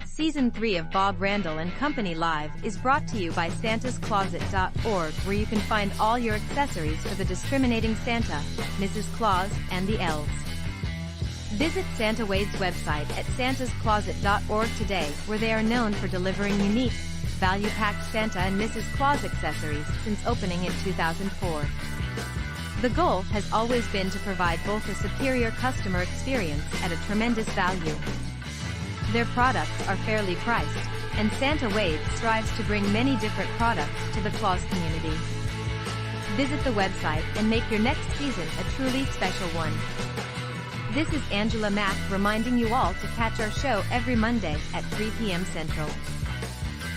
Season 3 of Bob, Randall and Company Live is brought to you by santascloset.org, where you can find all your accessories for the discriminating Santa, Mrs. Claus, and the elves. Visit Santa Wade's website at santascloset.org today, where they are known for delivering unique, value-packed Santa and Mrs. Claus accessories since opening in 2004. The goal has always been to provide both a superior customer experience at a tremendous value. Their products are fairly priced, and Santa Wade strives to bring many different products to the Claus community. Visit the website and make your next season a truly special one. This is Angela Mack reminding you all to catch our show every Monday at 3 p.m. Central.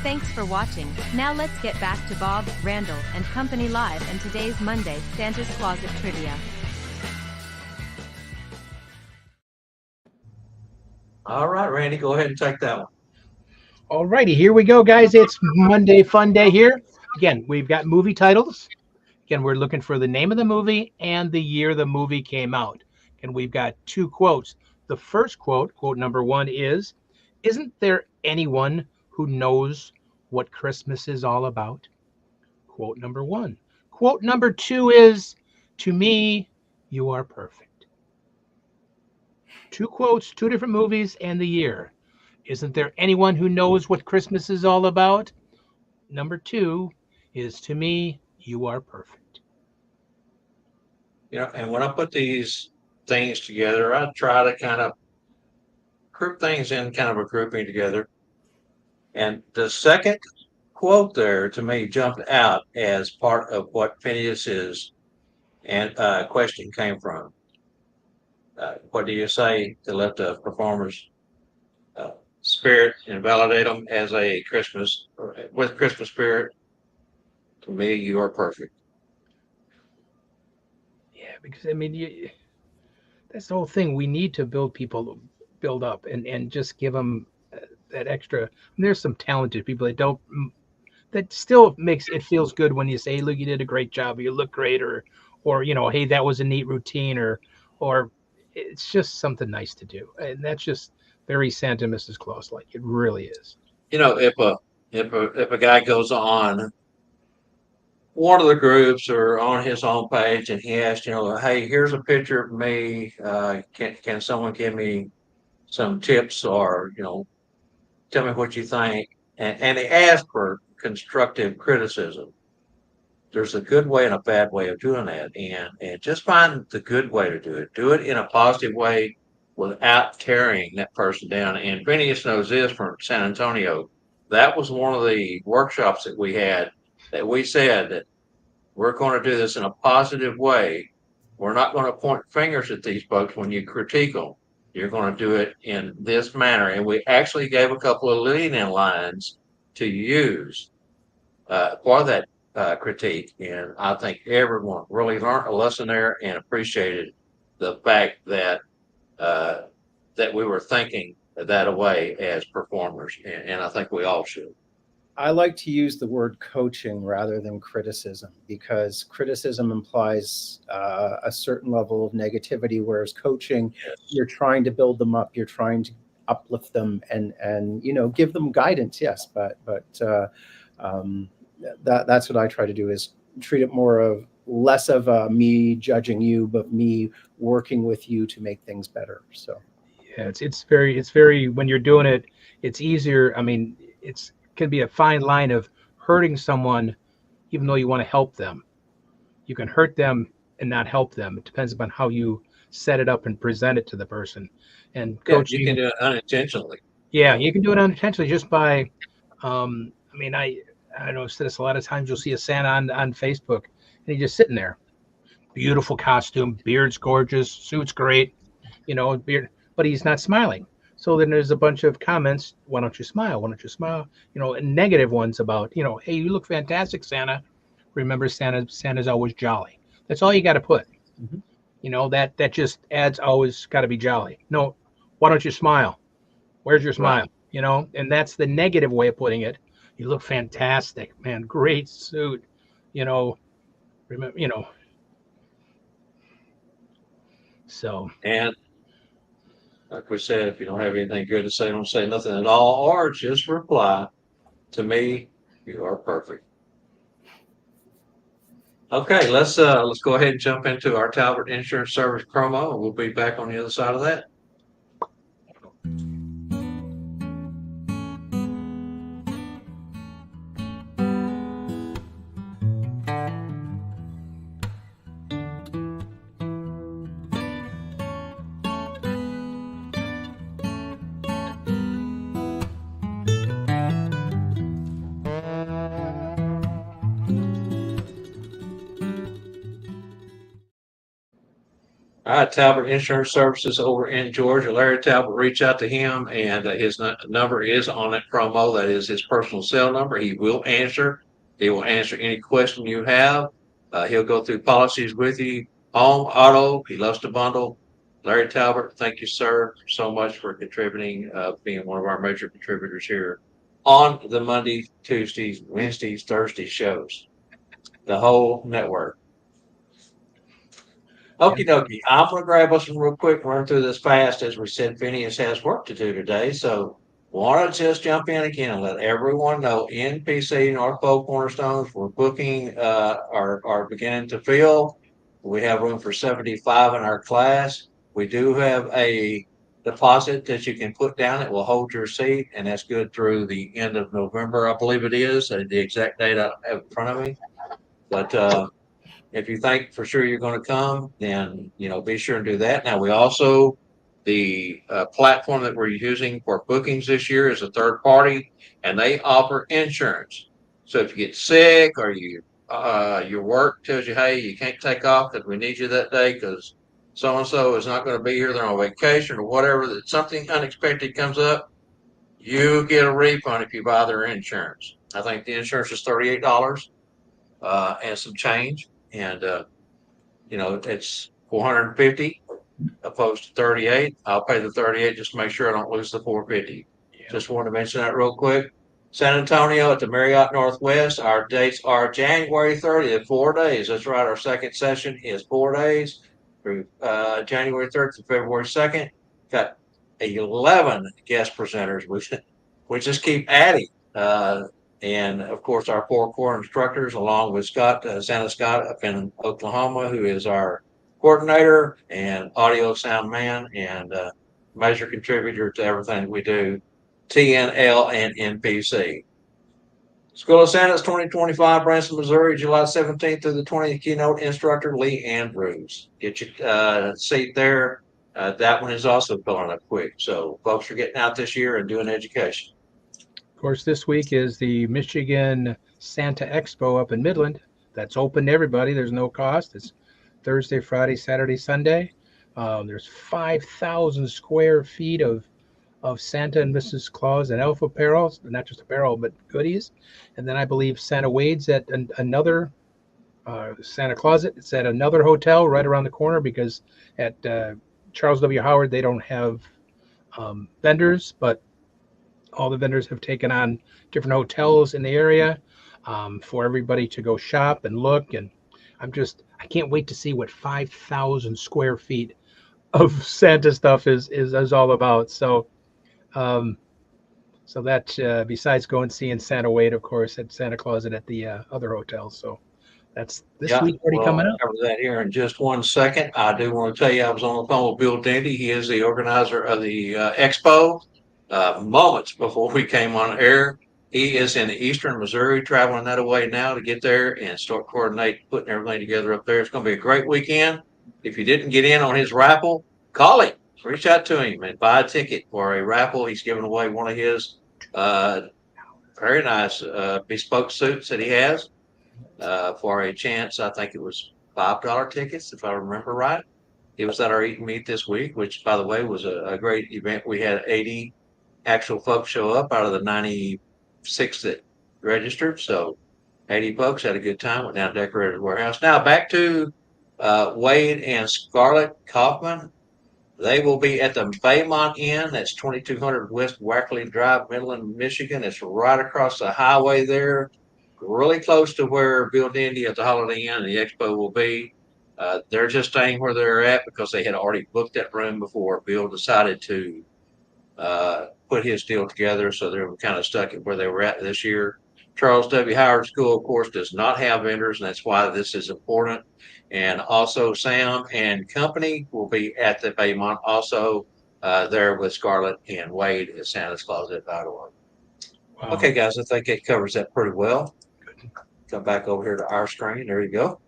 Thanks for watching. Now let's get back to Bob, Randall and Company Live and today's Monday Santa's Closet Trivia. All right, Randy, go ahead and take that one. All righty, here we go, guys. It's Monday Fun Day here. Again, we've got movie titles. Again, we're looking for the name of the movie and the year the movie came out. And we've got 2 quotes. The first quote number 1 is, "Isn't there anyone who knows what Christmas is all about?" Quote number 1. Quote number 2 is, "To me, you are perfect." 2 quotes, 2 different movies, and the year. Isn't there anyone who knows what Christmas is all about? Number 2 is, "To me, you are perfect." And when I put these things together, I try to kind of group things in kind of a grouping together. And the second quote there to me jumped out as part of what Phineas's and question came from. What do you say to let the performers spirit and validate them as a Christmas with Christmas spirit? To me, you are perfect. Yeah, because I mean, that's the whole thing. We need to build up and just give them that extra. And there's some talented people that still makes it feels good when you say, hey, look, you did a great job, or you look great, or hey, that was a neat routine, or it's just something nice to do. And that's just very Santa Mrs. Claus like. It really is. If a guy goes on one of the groups or on his own page and he asks, hey, here's a picture of me. Can someone give me some tips or, tell me what you think? And he asks for constructive criticism. There's a good way and a bad way of doing that. And just find the good way to do it. Do it in a positive way without tearing that person down. And Phineas knows this from San Antonio. That was one of the workshops that we had that we said that we're going to do this in a positive way. We're not going to point fingers at these folks when you critique them. You're going to do it in this manner. And we actually gave a couple of leading lines to use for that critique. And I think everyone really learned a lesson there and appreciated the fact that that we were thinking that way as performers. And I think we all should. I like to use the word coaching rather than criticism, because criticism implies a certain level of negativity, whereas coaching, Yes. you're trying to build them up, you're trying to uplift them and give them guidance. Yes, but that's what I try to do, is treat it less of me judging you, but me working with you to make things better. So yeah, it's very when you're doing it, it's easier. I mean, it can be a fine line of hurting someone, even though you want to help them. You can hurt them and not help them. It depends upon how you set it up and present it to the person. And coaching, you can do it unintentionally. Yeah, you can do it unintentionally just by. I know this a lot of times. You'll see a Santa on Facebook, and he's just sitting there, beautiful costume, beard's gorgeous, suit's great, beard. but he's not smiling. So then there's a bunch of comments. Why don't you smile? Why don't you smile? And negative ones about, hey, you look fantastic, Santa. Remember, Santa's always jolly. That's all you got to put. Mhm. That just adds always got to be jolly. No, why don't you smile? Where's your Right. smile? And that's the negative way of putting it. You look fantastic, man. Great suit. Remember, so And like we said, if you don't have anything good to say, don't say nothing at all, or just reply to me. You are perfect. Okay, let's go ahead and jump into our Talbot Insurance Service promo, and we'll be back on the other side of that. All right, Talbot Insurance Services over in Georgia. Larry Talbot, reach out to him, and his number is on that promo. That is his personal cell number. He will answer. He will answer any question you have. He'll go through policies with you. Home, auto. He loves to bundle. Larry Talbot, thank you, sir, so much for contributing, being one of our major contributors here on the Monday, Tuesdays, Wednesdays, Thursday shows. The whole network. Okie dokie. I'm going to grab us real quick, run through this fast. As we said, Phineas has work to do today. So, want to just jump in again and let everyone know NPC, North Pole Cornerstones, we're booking, are beginning to fill. We have room for 75 in our class. We do have a deposit that you can put down that will hold your seat, and that's good through the end of November, I believe it is. The exact date I don't have in front of me. But, if you think for sure you're going to come, then be sure and do that. Now we also the platform that we're using for bookings this year is a third party, and they offer insurance. So if you get sick or your work tells you, hey, you can't take off because we need you that day because so and so is not going to be here, they're on vacation or whatever, that something unexpected comes up, you get a refund if you buy their insurance. I think the insurance is $38 and some change, and it's 450 opposed to 38. I'll pay the 38 just to make sure I don't lose the 450. Just wanted to mention that real quick. San Antonio at the Marriott Northwest. Our dates are January 30th, 4 days. That's right. Our second session is 4 days through January 3rd to February 2nd. Got 11 guest presenters. We just keep adding. And of course, our four core instructors, along with Santa Scott up in Oklahoma, who is our coordinator and audio sound man and major contributor to everything we do, TNL and NPC. School of Santa's 2025, Branson, Missouri, July 17th through the 20th. Keynote instructor Lee Andrews. Get your seat there. That one is also filling up quick. So folks are getting out this year and doing education. Of course, this week is the Michigan Santa Expo up in Midland. That's open to everybody. There's no cost. It's Thursday, Friday, Saturday, Sunday. There's 5,000 square feet of Santa and Mrs. Claus and elf apparel, not just apparel, but goodies. And then I believe Santa Wade's at another Santa Closet. It's at another hotel right around the corner because at Charles W. Howard, they don't have vendors, but all the vendors have taken on different hotels in the area for everybody to go shop and look. And I can't wait to see what 5,000 square feet of Santa stuff is all about. So, so that besides going seeing Santa Wade, of course, at Santa Closet at the other hotels. So that's this week already coming up. I'll cover that here in just 1 second. I do want to tell you I was on the phone with Bill Dendy. He is the organizer of the expo. Moments before we came on air, he is in eastern Missouri, traveling that way now to get there and start coordinating, putting everything together up there. It's going to be a great weekend. If you didn't get in on his raffle, call him, reach out to him, and buy a ticket for a raffle. He's giving away one of his very nice bespoke suits that he has for a chance. I think it was $5 tickets, if I remember right. He was at our eat and meet this week, which, by the way, was a great event. We had 80 actual folks show up out of the 96 that registered. So 80 folks had a good time. Went down to Decorated Warehouse. Now back to Wade and Scarlett Kaufman. They will be at the Baymont Inn. That's 2200 West Wackley Drive, Midland, Michigan. It's right across the highway there, really close to where Bill Dindy at the Holiday Inn and the expo will be. They're just staying where they're at because they had already booked that room before Bill decided to put his deal together. So they were kind of stuck at where they were at this year. Charles W. Howard School, of course, does not have vendors, and that's why this is important. And also, Sam and company will be at the Baymont, also there with Scarlett and Wade at Santa's Closet.org. Wow. Okay, guys, I think it covers that pretty well. Come back over here to our screen. There you go.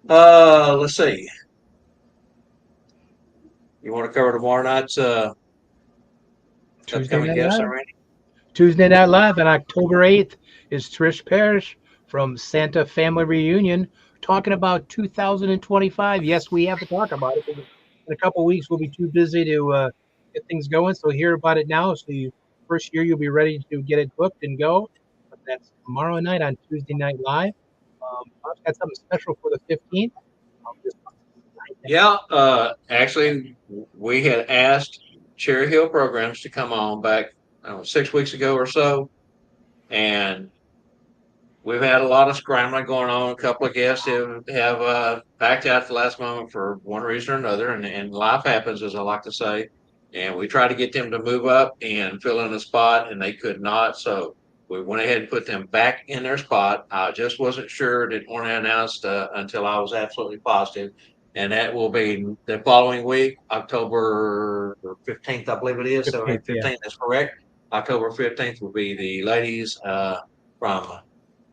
Let's see. You want to cover tomorrow night's Tuesday upcoming Night guests, Live. Randy? Tuesday Night Live on October 8th is Trish Parrish from Santa Family Reunion talking about 2025. Yes, we have to talk about it. In a couple of weeks, we'll be too busy to get things going. So hear about it now. So first year, you'll be ready to get it booked and go. But that's tomorrow night on Tuesday Night Live. I've got something special for the 15th. Yeah, actually, we had asked Cherry Hill Programs to come on back 6 weeks ago or so, and we've had a lot of scrambling going on. A couple of guests have backed out at the last moment for one reason or another, and life happens, as I like to say. And we tried to get them to move up and fill in a spot, and they could not. So we went ahead and put them back in their spot. I just wasn't sure, didn't want to announce until I was absolutely positive. And that will be the following week, October 15th, I believe it is. So 15th, 15th is correct. October 15th will be the ladies from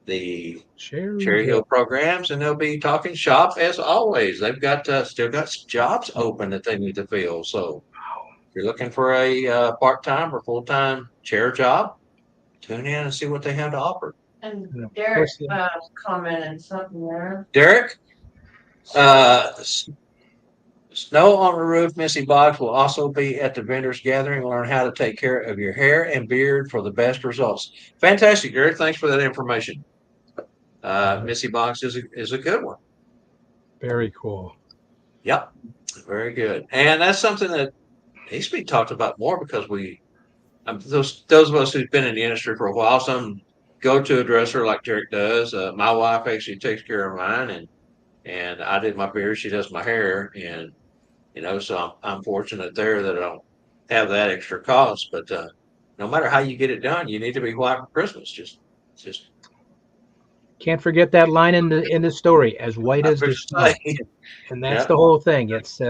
the Cherry Hill Programs, and they'll be talking shop as always. They've got still got jobs open that they need to fill. So if you're looking for a part-time or full-time chair job, tune in and see what they have to offer. And of Derek course, yeah. commented something there. Derek, Snow on the Roof, Missy Boggs will also be at the vendors gathering. Learn how to take care of your hair and beard for the best results. Fantastic, Derek. Thanks for that information. Missy Boggs is a good one. Very cool. Yep, very good. And that's something that needs to be talked about more because those of us who've been in the industry for a while, some go to a dresser like Derek does. My wife actually takes care of mine, and I did my beard. She does my hair, and so I'm fortunate there that I don't have that extra cost. But no matter how you get it done, you need to be white for Christmas. Just Can't forget that line in the story, as white as the snow. And that's the whole thing. It's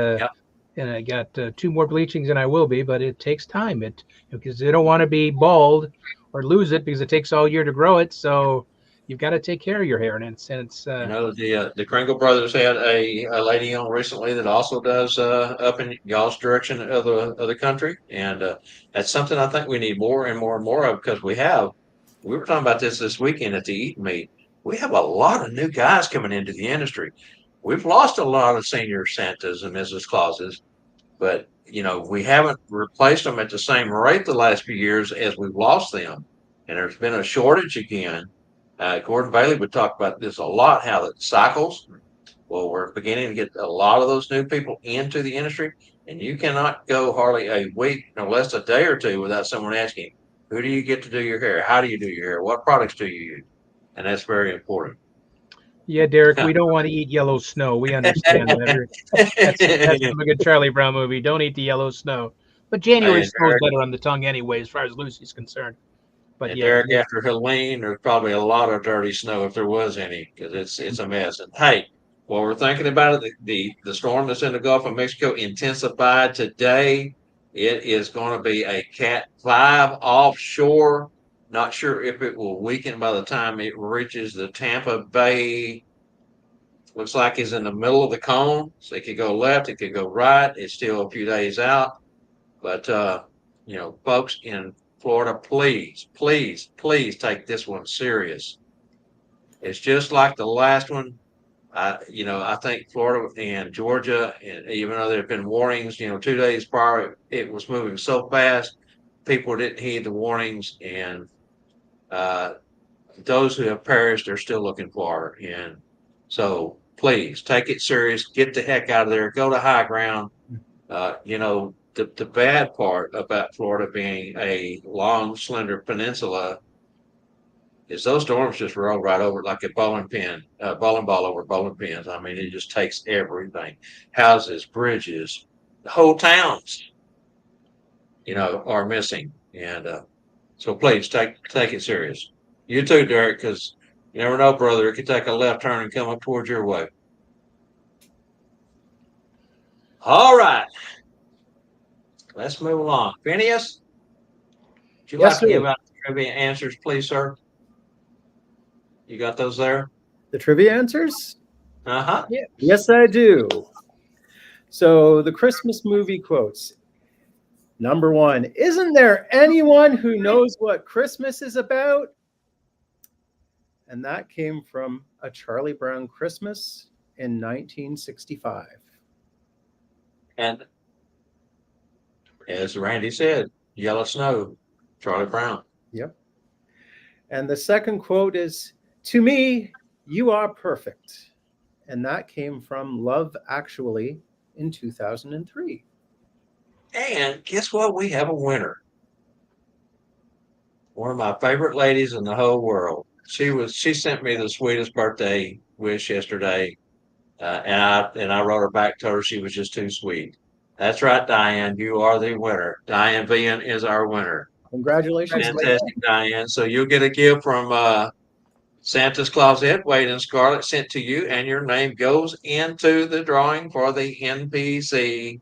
and I got 2 more bleachings than I will be, but it takes time. Because they don't want to be bald or lose it because it takes all year to grow it. So you've got to take care of your hair, and it's the Kringle brothers had a lady on recently that also does up in y'all's direction of the country, and that's something I think we need more and more and more of because we were talking about this weekend at the Eat and Meet. We have a lot of new guys coming into the industry. We've lost a lot of senior Santas and Mrs. Clauses, but we haven't replaced them at the same rate the last few years as we've lost them, and there's been a shortage again. Gordon Bailey would talk about this a lot, how it cycles. Well, we're beginning to get a lot of those new people into the industry, and you cannot go hardly a week, no less a day or two, without someone asking, who do you get to do your hair? How do you do your hair? What products do you use? And that's very important. Yeah, Derek, we don't want to eat yellow snow. We understand that. That's from a good Charlie Brown movie. Don't eat the yellow snow. But January snow's better on the tongue anyway, as far as Lucy's concerned. But Derek, after Helene, there's probably a lot of dirty snow if there was any, because it's a mess. And hey, while we're thinking about it, the storm that's in the Gulf of Mexico intensified today. It is going to be a Cat 5 offshore. Not sure if it will weaken by the time it reaches the Tampa Bay. Looks like it's in the middle of the cone. So it could go left, it could go right. It's still a few days out. But, folks in Florida, please, please, please take this one serious. It's just like the last one. I think Florida and Georgia, and even though there have been warnings, 2 days prior, it was moving so fast, people didn't heed the warnings, and uh, those who have perished are still looking for her. And so please take it serious, get the heck out of there, go to high ground. The bad part about Florida being a long, slender peninsula is those storms just roll right over it like a bowling pin, bowling ball over bowling pins. I mean, it just takes everything. Houses, bridges, the whole towns, are missing. And so please take it serious. You too, Derek, because you never know, brother. It could take a left turn and come up towards your way. All right. Let's move along. Phineas, would you Yes, like to give sir. out the trivia answers, please, sir? You got those there? The trivia answers? Uh-huh. Yeah. Yes, I do. So the Christmas movie quotes. Number 1, isn't there anyone who knows what Christmas is about? And that came from A Charlie Brown Christmas in 1965. And as Randy said, yellow snow, Charlie Brown. Yep. And the second quote is, to me, you are perfect. And that came from Love Actually in 2003. And guess what? We have a winner. One of my favorite ladies in the whole world. She sent me the sweetest birthday wish yesterday, and I wrote her back, told her she was just too sweet. That's right, Diane. You are the winner. Diane Vian is our winner. Congratulations. Fantastic, Diane. So you'll get a gift from Santa's Closet, Wade and Scarlett, sent to you, and your name goes into the drawing for the NPC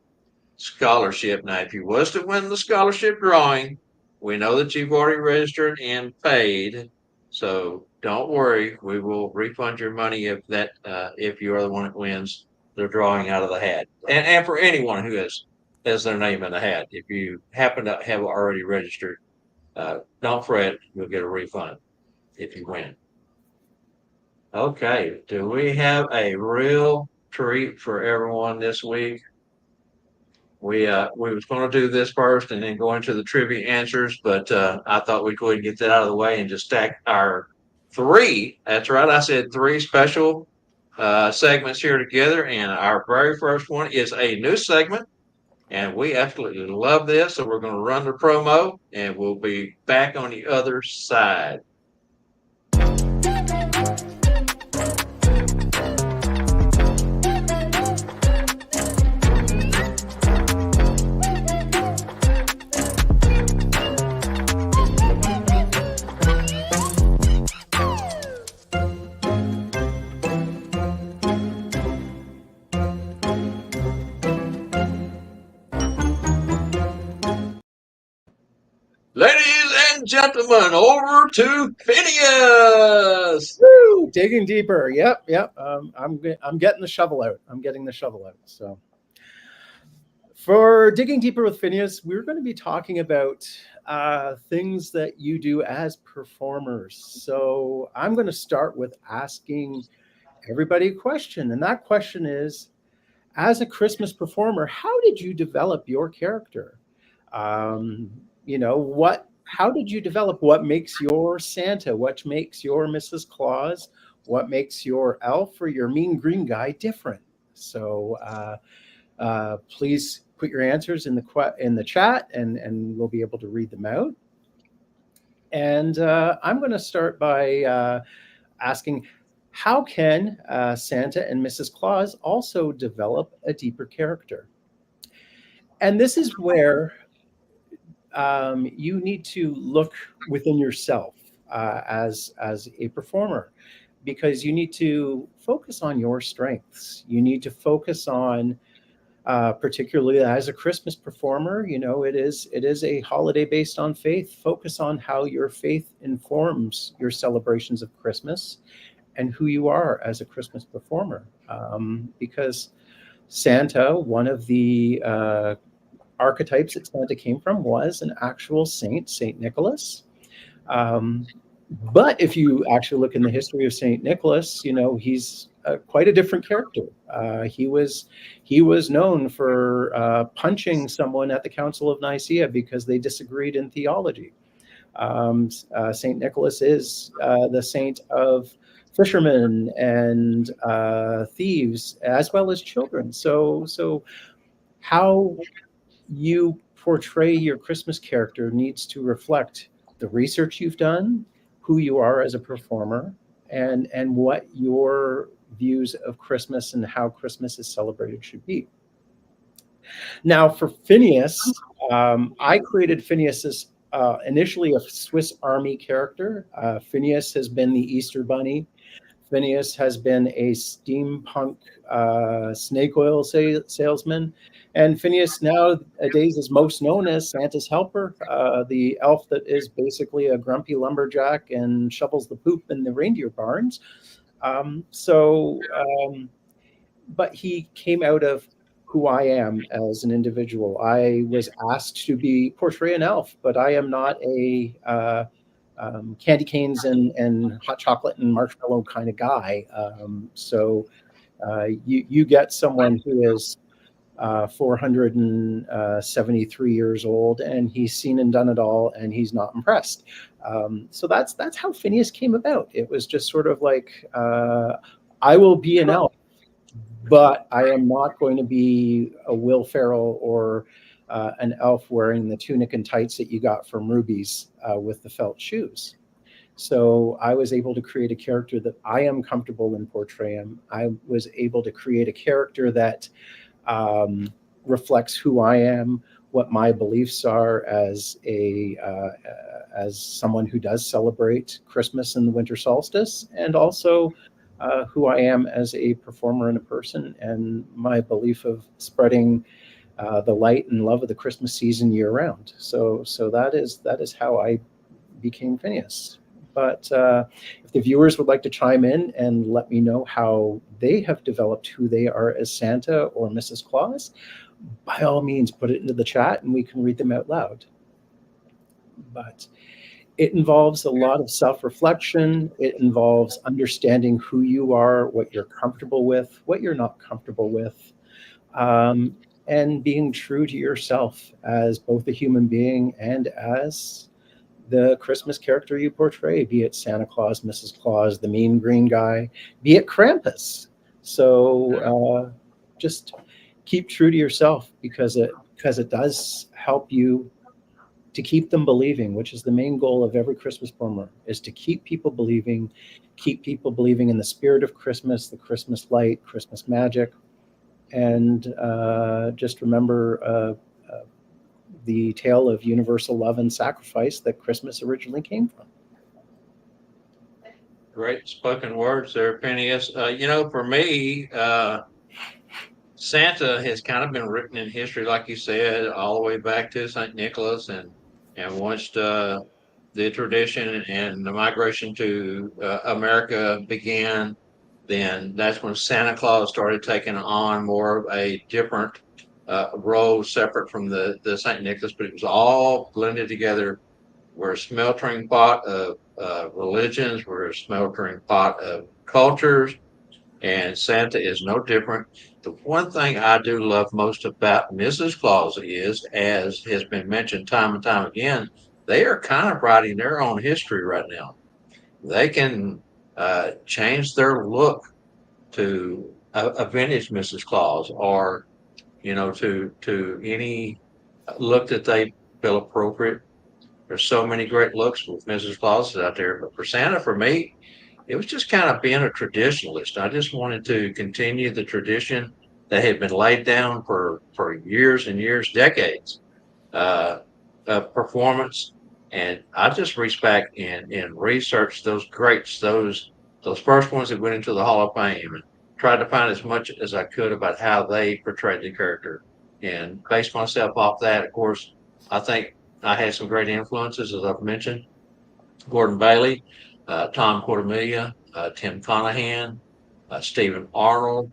scholarship. Now, if you was to win the scholarship drawing, we know that you've already registered and paid, so don't worry. We will refund your money if you are the one that wins the drawing out of the hat. And for anyone who has their name in the hat, if you happen to have already registered, don't fret. You'll get a refund if you win. Okay, do we have a real treat for everyone this week? We was going to do this first and then go into the trivia answers, but I thought we'd go ahead and get that out of the way and just stack our three. That's right, I said three special segments here together, and our very first one is a new segment, and we absolutely love this. So we're going to run the promo, and we'll be back on the other side. Ladies and gentlemen, over to Phineas. Woo! Digging deeper. Yep. I'm getting the shovel out. I'm getting the shovel out. So for Digging Deeper with Phineas, we're going to be talking about things that you do as performers. So I'm going to start with asking everybody a question. And that question is, as a Christmas performer, how did you develop your character? How did you develop what makes your Santa, what makes your Mrs. Claus, what makes your elf or your mean green guy different? So please put your answers in the chat, and we'll be able to read them out. And I'm going to start by asking, how can Santa and Mrs. Claus also develop a deeper character? And this is where you need to look within yourself as a performer, because you need to focus on your strengths. You need to focus on, particularly as a Christmas performer, it is a holiday based on faith. Focus on how your faith informs your celebrations of Christmas and who you are as a Christmas performer. Because Santa, one of the archetypes that Santa came from, was an actual saint, Saint Nicholas. But if you actually look in the history of Saint Nicholas, he's quite a different character. He was known for punching someone at the Council of Nicaea because they disagreed in theology. Saint Nicholas is the saint of fishermen and thieves, as well as children. So how you portray your Christmas character needs to reflect the research you've done, who you are as a performer, and what your views of Christmas and how Christmas is celebrated should be. Now, for Phineas, I created Phineas as initially a Swiss Army character. Phineas has been the Easter Bunny. Phineas has been a steampunk snake oil salesman. And Phineas nowadays is most known as Santa's helper, the elf that is basically a grumpy lumberjack and shovels the poop in the reindeer barns. But he came out of who I am as an individual. I was asked to portray an elf, but I am not a candy canes and hot chocolate and marshmallow kind of guy. You get someone who is 473 years old, and he's seen and done it all, and he's not impressed. So that's how Phineas came about. It was just sort of like, I will be an elf, but I am not going to be a Will Ferrell or an elf wearing the tunic and tights that you got from Ruby's with the felt shoes. So I was able to create a character that I am comfortable in portraying. I was able to create a character that reflects who I am, what my beliefs are as someone who does celebrate Christmas and the winter solstice, and also who I am as a performer and a person, and my belief of spreading the light and love of the Christmas season year round. So that is how I became Phineas. But if the viewers would like to chime in and let me know how they have developed who they are as Santa or Mrs. Claus, by all means, put it into the chat and we can read them out loud. But it involves a lot of self-reflection. It involves understanding who you are, what you're comfortable with, what you're not comfortable with, and being true to yourself as both a human being and as the Christmas character you portray, be it Santa Claus, Mrs. Claus, the mean green guy, be it Krampus. So just keep true to yourself, because it does help you to keep them believing, which is the main goal of every Christmas performer, is to keep people believing in the spirit of Christmas, the Christmas light, Christmas magic. And just remember the tale of universal love and sacrifice that Christmas originally came from. Great spoken words there, Phineas. For me, Santa has kind of been written in history, like you said, all the way back to St. Nicholas, and once the tradition and the migration to America began, then that's when Santa Claus started taking on more of a different role, separate from the St. Nicholas, but it was all blended together. We're a smeltering pot of religions, we're a smeltering pot of cultures, and Santa is no different. The one thing I do love most about Mrs. Claus is, as has been mentioned time and time again, they are kind of writing their own history right now. They can change their look to a vintage Mrs. Claus, or to any look that they feel appropriate. There's so many great looks with Mrs. Claus out there, but for Santa, for me, it was just kind of being a traditionalist. I just wanted to continue the tradition that had been laid down for years and years, decades, of performance. And I just reached back and researched those greats, those first ones that went into the Hall of Fame, and tried to find as much as I could about how they portrayed the character, and based myself off that. Of course, I think I had some great influences, as I've mentioned: Gordon Bailey, Tom Cordemelia, Tim Conahan, Stephen Arnold,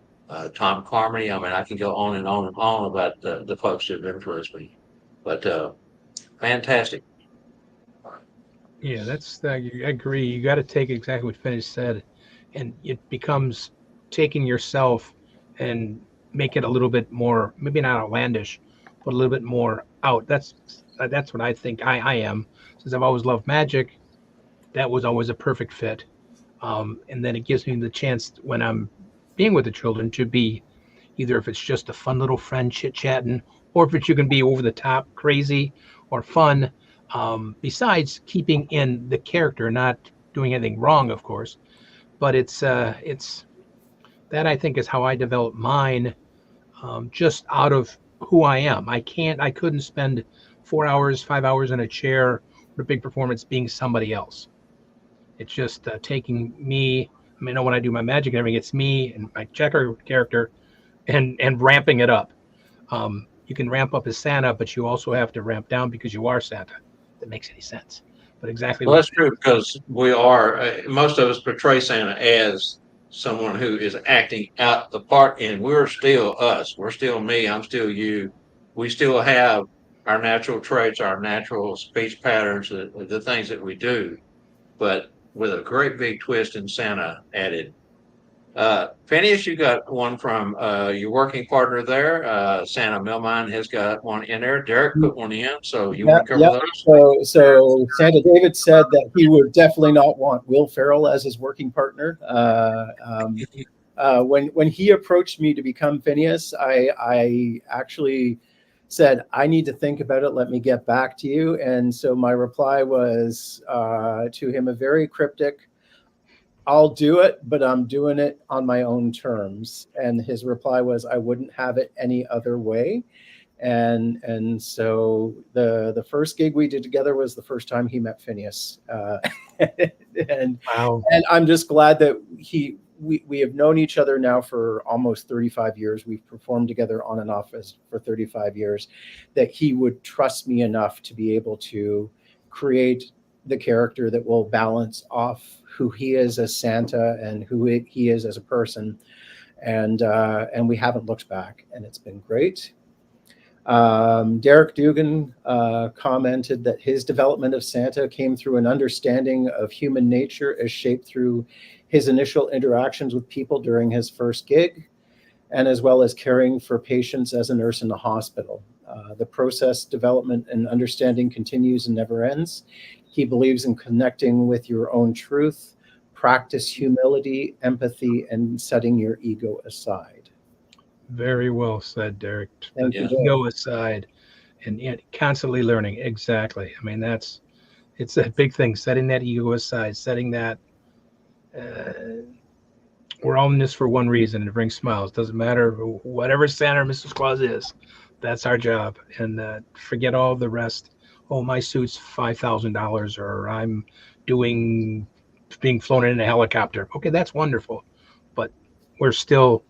Tom Carmody. I mean, I can go on and on and on about the folks that have influenced me. But fantastic. Yeah, I agree. You got to take exactly what Phineas said, and it becomes taking yourself and make it a little bit more, maybe not outlandish, but a little bit more out. That's what I think I am. Since I've always loved magic, that was always a perfect fit. And then it gives me the chance when I'm being with the children to be either if it's just a fun little friend chit chatting, or if it's you can be over the top, crazy, or fun. Besides keeping in the character, not doing anything wrong, of course. But it's that I think is how I develop mine, just out of who I am. I couldn't spend 4 hours, 5 hours in a chair for a big performance being somebody else. It's just taking me. I mean, when I do my magic and everything, it's me and my checker character, and ramping it up. You can ramp up as Santa, but you also have to ramp down because you are Santa. If that makes any sense. But exactly Well, what that's true because we are, most of us portray Santa as someone who is acting out the part, and we're still us. We're still me. I'm still you. We still have our natural traits, our natural speech patterns, the things that we do, but with a great big twist in Santa added. Phineas, you got one from your working partner there. Santa Milmine has got one in there. Derek put one in, so you Yeah, want to cover yeah. those? So Santa David said that he would definitely not want Will Ferrell as his working partner. When he approached me to become Phineas, I actually said, I need to think about it. Let me get back to you. And so my reply was to him a very cryptic, I'll do it, but I'm doing it on my own terms. And his reply was, I wouldn't have it any other way. And so the first gig we did together was the first time he met Phineas. And wow. and I'm just glad that we have known each other now for almost 35 years. We've performed together on and off for 35 years, that he would trust me enough to be able to create the character that will balance off who he is as Santa and who he is as a person. And we haven't looked back, and it's been great. Derek Dugan commented that his development of Santa came through an understanding of human nature as shaped through his initial interactions with people during his first gig, and as well as caring for patients as a nurse in the hospital. The process, development, and understanding continues and never ends. He believes in connecting with your own truth, practice humility, empathy, and setting your ego aside. Very well said, Derek. Thank you, Derek. Ego aside, and yet constantly learning. Exactly. I mean, it's a big thing. Setting that ego aside, setting that. We're all in this for one reason, and to bring smiles. Doesn't matter whatever Santa or Mrs. Claus is. That's our job, and forget all the rest. Oh, my suit's $5,000, or I'm being flown in a helicopter. Okay, that's wonderful, but that's still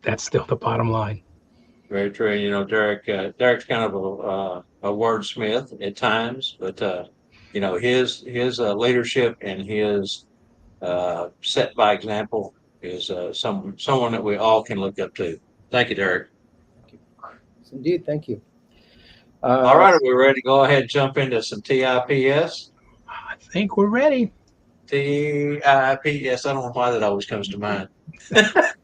the bottom line. Very true. You know, Derek's kind of a wordsmith at times, but you know, his leadership and his set by example is someone that we all can look up to. Thank you, Derek. Indeed, thank you. All right, are we ready to go ahead and jump into some TIPS? I think we're ready. TIPS. I don't know why that always comes to mind. The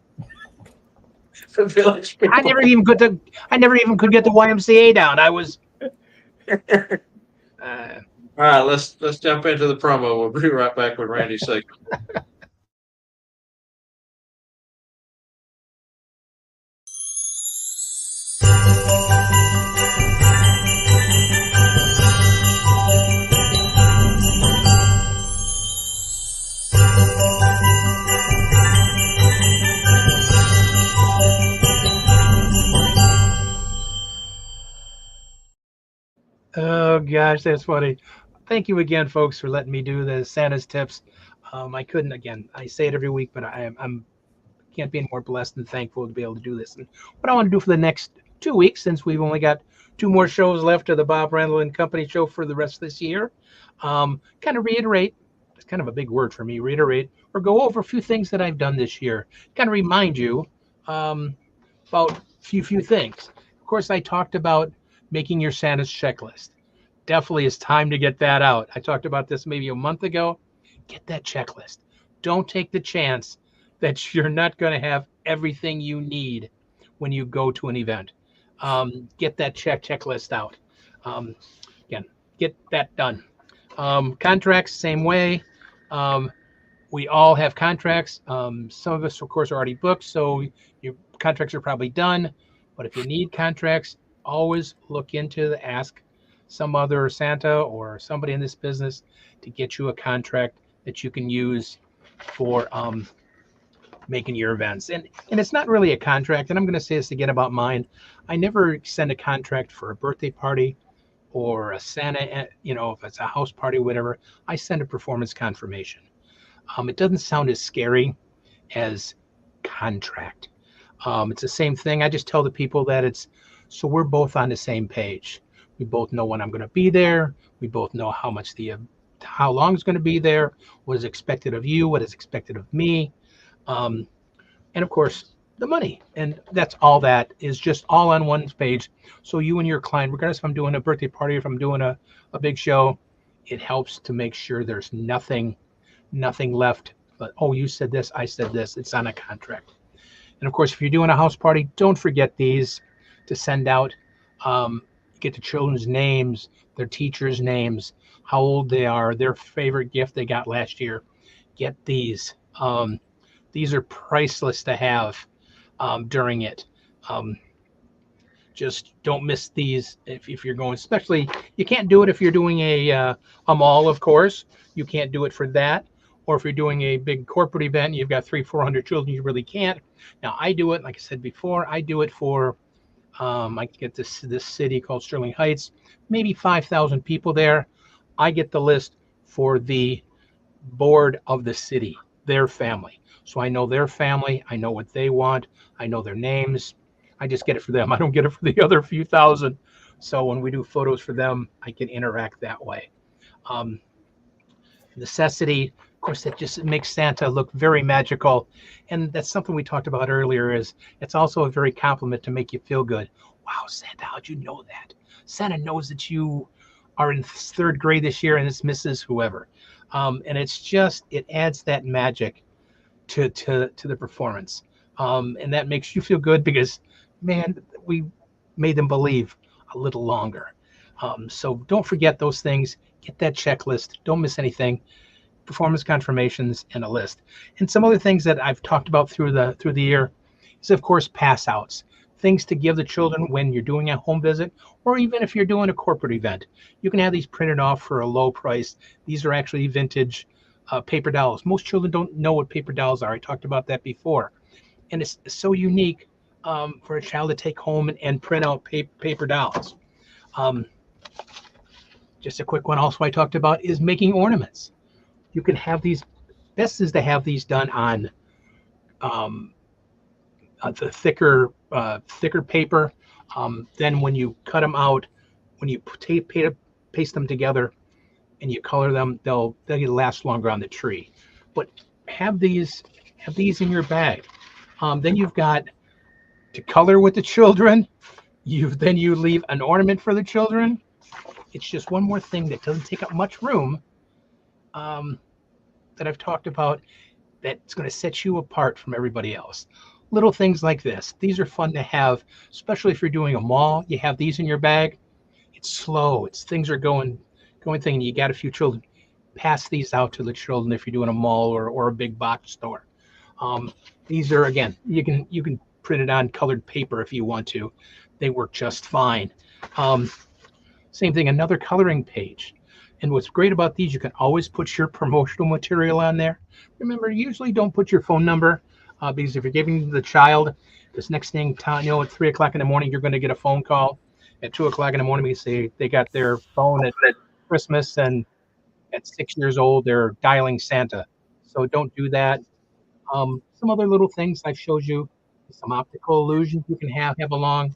village people. I never even could get the YMCA down. I was. All right, let's jump into the promo. We'll be right back with Randy segment. Oh gosh, that's funny. Thank you again, folks, for letting me do the Santa's tips. I couldn't again. I say it every week, but I'm can't be any more blessed and thankful to be able to do this. And what I want to do for the next 2 weeks, since we've only got 2 more shows left of the Bob Randyl and Company show for the rest of this year, kind of reiterate. It's kind of a big word for me. Reiterate or go over a few things that I've done this year. Kind of remind you about a few things. Of course, I talked about making your Santa's checklist. Definitely it's time to get that out. I talked about this maybe a month ago. Get that checklist. Don't take the chance that you're not going to have everything you need when you go to an event. Get that checklist out. Um, Again, get that done. Contracts, same way. Um, we all have contracts. Some of us, of course, are already booked, so your contracts are probably done. But if you need contracts, always look into ask some other Santa or somebody in this business to get you a contract that you can use for making your events. And it's not really a contract. And I'm going to say this again about mine. I never send a contract for a birthday party or a Santa, if it's a house party, whatever. I send a performance confirmation. It doesn't sound as scary as contract. It's the same thing. I just tell the people that it's so we're both on the same page. We both know when I'm going to be there. We both know how long it's going to be there, what is expected of you, what is expected of me, um, and of course the money. And that's all that is just all on one page. So you and your client, regardless if I'm doing a birthday party, if I'm doing a big show, it helps to make sure there's nothing left. But oh, you said this, I said this. It's on a contract. And of course, if you're doing a house party, don't forget these to send out. Get the children's names, their teachers' names, how old they are, their favorite gift they got last year. Get these. These are priceless to have during it. Um, just don't miss these if you're going. Especially, you can't do it if you're doing a mall, of course. You can't do it for that. Or if you're doing a big corporate event, you've got 300-400 children, you really can't. Now I do it, like I said before, I do it for I get this city called Sterling Heights, maybe 5,000 people there. I get the list for the board of the city, their family. So I know their family, I know what they want, I know their names. I just get it for them. I don't get it for the other few thousand. So when we do photos for them, I can interact that way. Um, Necessity, of course, that just makes Santa look very magical. And that's something we talked about earlier is it's also a very compliment to make you feel good. Wow, Santa, how'd you know that? Santa knows that you are in third grade this year and it's Mrs. Whoever. And it's just, it adds that magic to the performance. And that makes you feel good because, man, we made them believe a little longer. So don't forget those things. Get that checklist. Don't miss anything. Performance confirmations and a list. And some other things that I've talked about through the year is, of course, pass outs. Things to give the children when you're doing a home visit, or even if you're doing a corporate event. You can have these printed off for a low price. These are actually vintage paper dolls. Most children don't know what paper dolls are. I talked about that before. And it's so unique for a child to take home and print out paper dolls. Just a quick one also I talked about is making ornaments. You can have these, best is to have these done on the thicker paper. Then when you cut them out, when you paste them together and you color them, they'll last longer on the tree. But have these in your bag. Then you've got to color with the children. You leave an ornament for the children. It's just one more thing that doesn't take up much room that I've talked about that's going to set you apart from everybody else. Little things like this. These are fun to have, especially if you're doing a mall. You have these in your bag. It's slow. Things are going thing, and you got a few children. Pass these out to the children if you're doing a mall or a big box store. These are, again, you can print it on colored paper if you want to. They work just fine. Same thing, another coloring page. And what's great about these, you can always put your promotional material on there. Remember, usually don't put your phone number because if you're giving the child this next thing, at 3 o'clock in the morning, you're going to get a phone call. At 2 o'clock in the morning, we say they got their phone at Christmas, and at 6 years old, they're dialing Santa. So don't do that. Some other little things I showed you, some optical illusions you can have along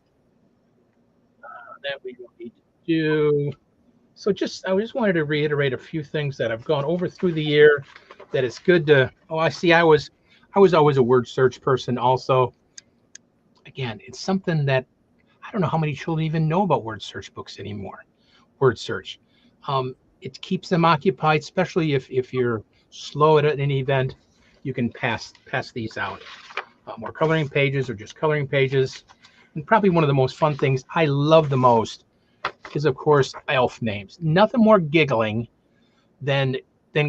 that we don't need to do. So I just wanted to reiterate a few things that I've gone over through the year that it's good to, I was always a word search person also. Again, it's something that I don't know how many children even know about word search books anymore. Word search. It keeps them occupied, especially if you're slow at an event. you can pass these out. More coloring pages or just coloring pages. And probably one of the most fun things I love the most is, of course, elf names. Nothing more giggling than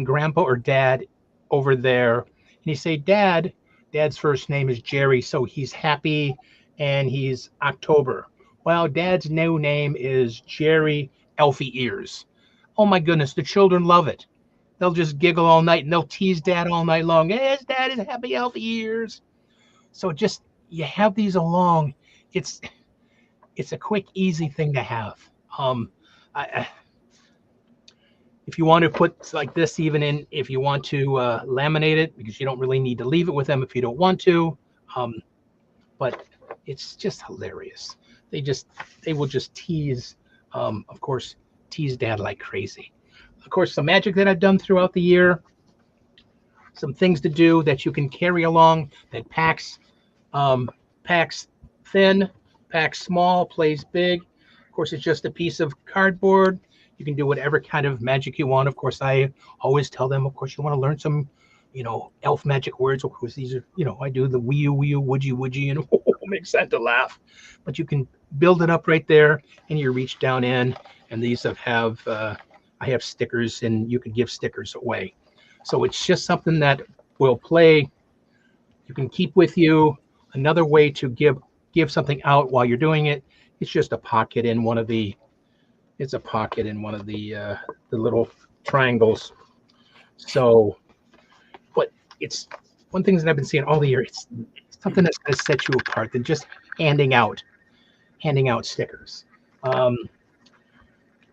grandpa or dad over there. And you say, Dad's first name is Jerry, so he's happy and he's October. Well, Dad's new name is Jerry Elfie Ears. Oh my goodness, the children love it. They'll just giggle all night and they'll tease Dad all night long. Yes, Dad is Happy Elfie Ears. So just you have these along. It's a quick, easy thing to have. If you want to put like this, even in, if you want to laminate it, because you don't really need to leave it with them if you don't want to. But it's just hilarious. They will just tease, of course, tease Dad like crazy. Of course, some magic that I've done throughout the year, some things to do that you can carry along that packs thin, packs small, plays big. Of course, it's just a piece of cardboard. You can do whatever kind of magic you want. Of course, I always tell them, of course, you want to learn some, elf magic words. Of course, these are, I do the wee you, would you, and makes Santa laugh. But you can build it up right there, and you reach down in, and these I have stickers, and you can give stickers away. So it's just something that will play. You can keep with you. Another way to give something out while you're doing it. It's just a pocket in one of the. It's a pocket in one of the little triangles. So, but it's one thing that I've been seeing all the year. It's something that's going to set you apart than just handing out stickers. Of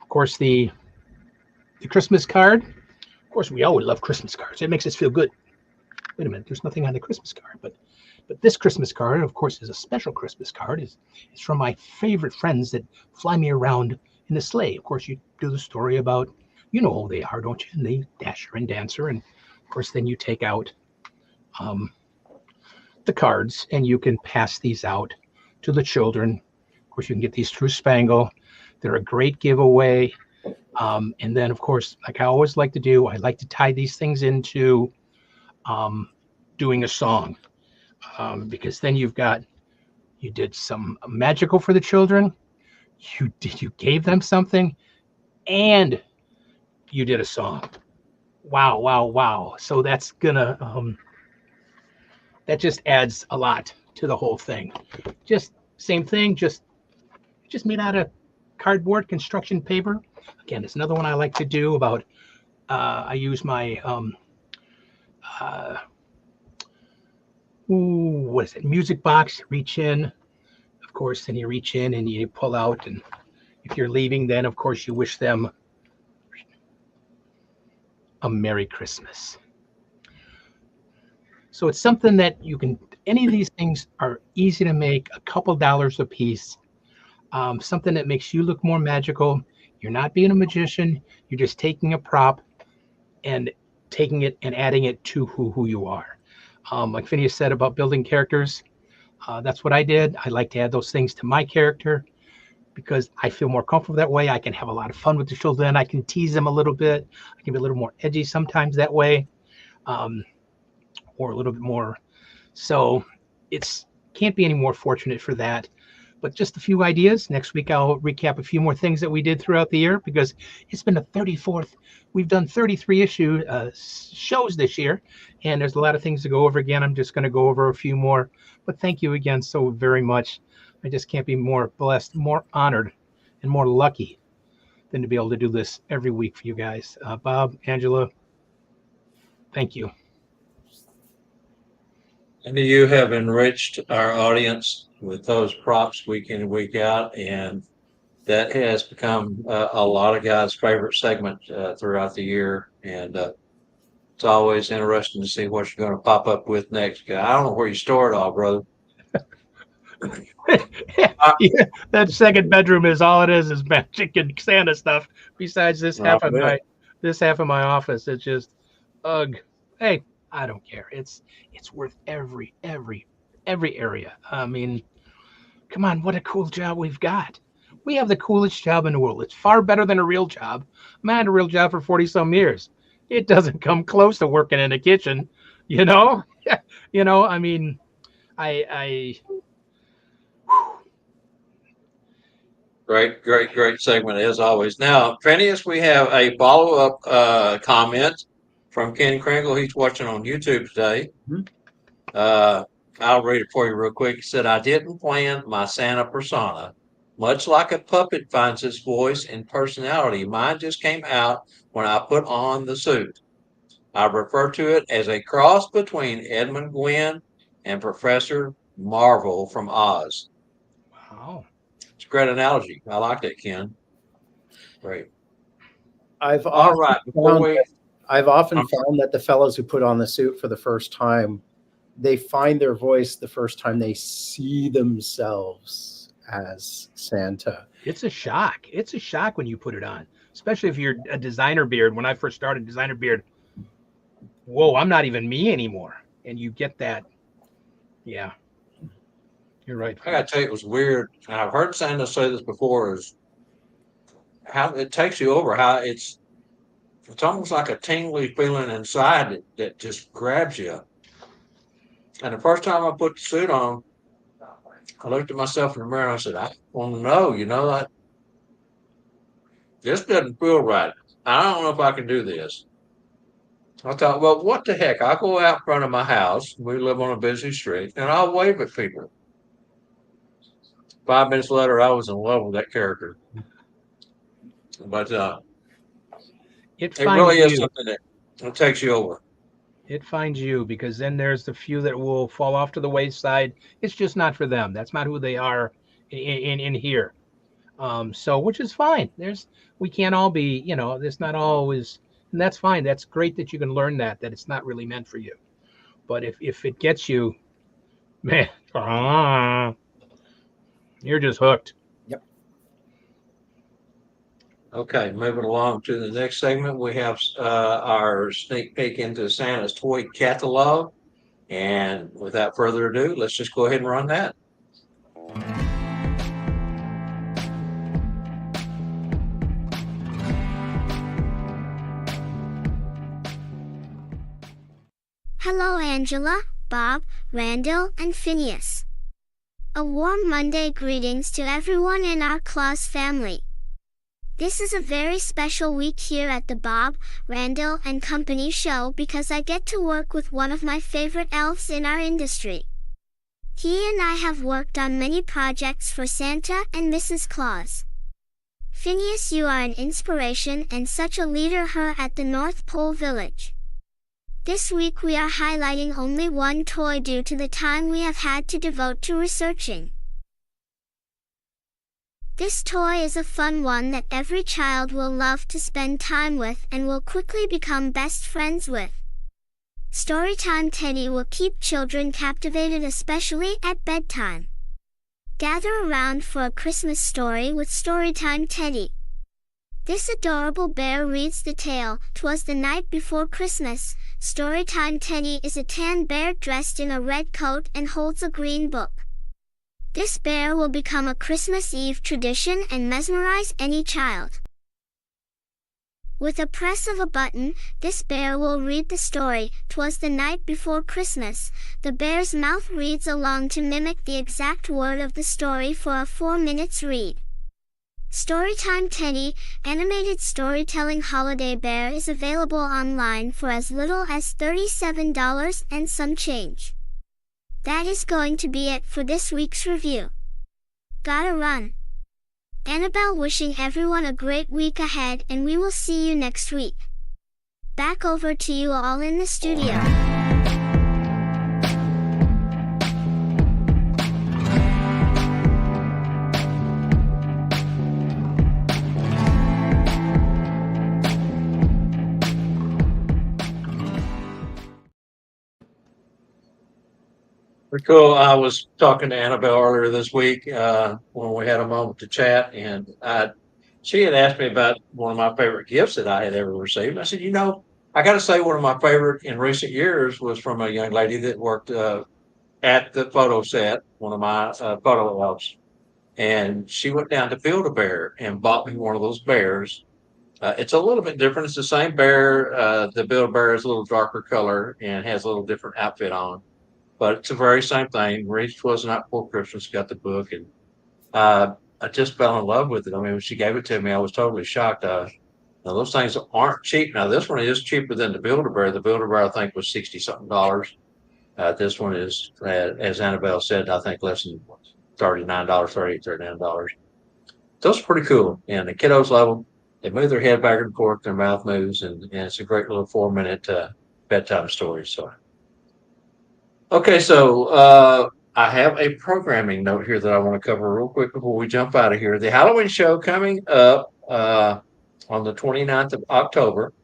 course, the Christmas card. Of course, we always love Christmas cards. It makes us feel good. Wait a minute, there's nothing on the Christmas card, but this Christmas card, of course, is a special Christmas card. It's from my favorite friends that fly me around in the sleigh. Of course, you do the story about, who they are, don't you? And they Dasher and Dancer, and of course, then you take out the cards, and you can pass these out to the children. Of course, you can get these through Spangle. They're a great giveaway. And then, of course, like I always like to do, I like to tie these things into doing a song, because then you did some magical for the children, you gave them something, and you did a song. Wow. So that's gonna that just adds a lot to the whole thing. Just same thing, just made out of cardboard construction paper. Again, it's another one I like to do about I use my what is it, music box. Reach in, of course, then you reach in and you pull out, and if you're leaving, then of course you wish them a Merry Christmas. So it's something that you can, any of these things are easy to make, a couple dollars a piece. Something that makes you look more magical. You're not being a magician. You're just taking a prop and taking it and adding it to who you are. Like Phineas said about building characters, that's what I did. I like to add those things to my character because I feel more comfortable that way. I can have a lot of fun with the children. I can tease them a little bit. I can be a little more edgy sometimes that way, or a little bit more. So it's can't be any more fortunate for that. But just a few ideas. Next week, I'll recap a few more things that we did throughout the year because it's been the 34th. We've done 33 shows this year, and there's a lot of things to go over again. I'm just going to go over a few more. But thank you again so very much. I just can't be more blessed, more honored, and more lucky than to be able to do this every week for you guys. Bob, Angela, thank you. And you have enriched our audience with those props week in and week out, and that has become a lot of guys' favorite segment throughout the year. And it's always interesting to see what you're going to pop up with next. I don't know where you store it all, brother. Yeah, that second bedroom is all it is magic and Santa stuff. Besides this half of my office, it's just ugh. Hey, I don't care. It's worth every area. I mean, come on, what a cool job we've got. We have the coolest job in the world. It's far better than a real job. I had a real job for 40 some years. It doesn't come close to working in a kitchen. You know, I mean, I Great segment as always. Now, Phineas, we have a follow-up comment from Ken Kringle. He's watching on YouTube today. Mhm. Uh, I'll read it for you real quick. He said, I didn't plan my Santa persona. Much like a puppet finds its voice and personality, mine just came out when I put on the suit. I refer to it as a cross between Edmund Gwenn and Professor Marvel from Oz. wow. It's a great analogy. I like that, Ken. Great. I've All often right. Before found we, I've often I'm sorry. found that the fellows who put on the suit for the first time, they find their voice the first time they see themselves as Santa. It's a shock. It's a shock when you put it on, especially if you're a designer beard. When I first started designer beard, whoa, I'm not even me anymore. And you get that. Yeah, you're right. I gotta tell you, it was weird. And I've heard Santa say this before, is how it takes you over, how it's almost like a tingly feeling inside that just grabs you. And the first time I put the suit on, I looked at myself in the mirror and I said, I want to know, this doesn't feel right. I don't know if I can do this. I thought, well, what the heck? I'll go out front of my house. We live on a busy street, and I'll wave at people. 5 minutes later, I was in love with that character. But It it finds really is you. something that takes you over. It finds you because then there's the few that will fall off to the wayside. It's just not for them. That's not who they are in here. So which is fine. We can't all be, there's not always, and that's fine. That's great that you can learn that it's not really meant for you. But if it gets you, man, you're just hooked. Yep. Okay, moving along to the next segment, we have our sneak peek into Santa's toy catalog. And without further ado, let's just go ahead and run that. Hello, Angela, Bob, Randyl, and Phineas. A warm Monday greetings to everyone in our Claus family. This is a very special week here at the Bob, Randyl, and Company show because I get to work with one of my favorite elves in our industry. He and I have worked on many projects for Santa and Mrs. Claus. Phineas, you are an inspiration and such a leader here at the North Pole Village. This week we are highlighting only one toy due to the time we have had to devote to researching. This toy is a fun one that every child will love to spend time with and will quickly become best friends with. Storytime Teddy will keep children captivated, especially at bedtime. Gather around for a Christmas story with Storytime Teddy. This adorable bear reads the tale, "'Twas the night before Christmas." Storytime Teddy is a tan bear dressed in a red coat and holds a green book. This bear will become a Christmas Eve tradition and mesmerize any child. With a press of a button, this bear will read the story, "'Twas the night before Christmas." The bear's mouth reads along to mimic the exact word of the story for a 4 minutes read. Storytime Teddy, animated storytelling holiday bear is available online for as little as $37 and some change. That is going to be it for this week's review. Gotta run. Annabelle wishing everyone a great week ahead, and we will see you next week. Back over to you all in the studio. Pretty cool. I was talking to Annabelle earlier this week when we had a moment to chat, and she had asked me about one of my favorite gifts that I had ever received. I said, I got to say one of my favorite in recent years was from a young lady that worked at the photo set, one of my photo ops, and she went down to Build-A-Bear and bought me one of those bears. It's a little bit different. It's the same bear. The Build-A-Bear is a little darker color and has a little different outfit on, but it's the very same thing. Reached was not for Christmas. Got the book, and I just fell in love with it. I mean, when she gave it to me, I was totally shocked. Now those things aren't cheap. Now this one is cheaper than the Build-A-Bear. The Build-A-Bear I think was $60 something. This one is, as Annabelle said, I think less than $39, $39. Those are pretty cool, and the kiddos love them. They move their head back and forth, their mouth moves, and it's a great little 4-minute bedtime story. So, okay, so I have a programming note here that I want to cover real quick before we jump out of here. The Halloween show coming up on the 29th of October.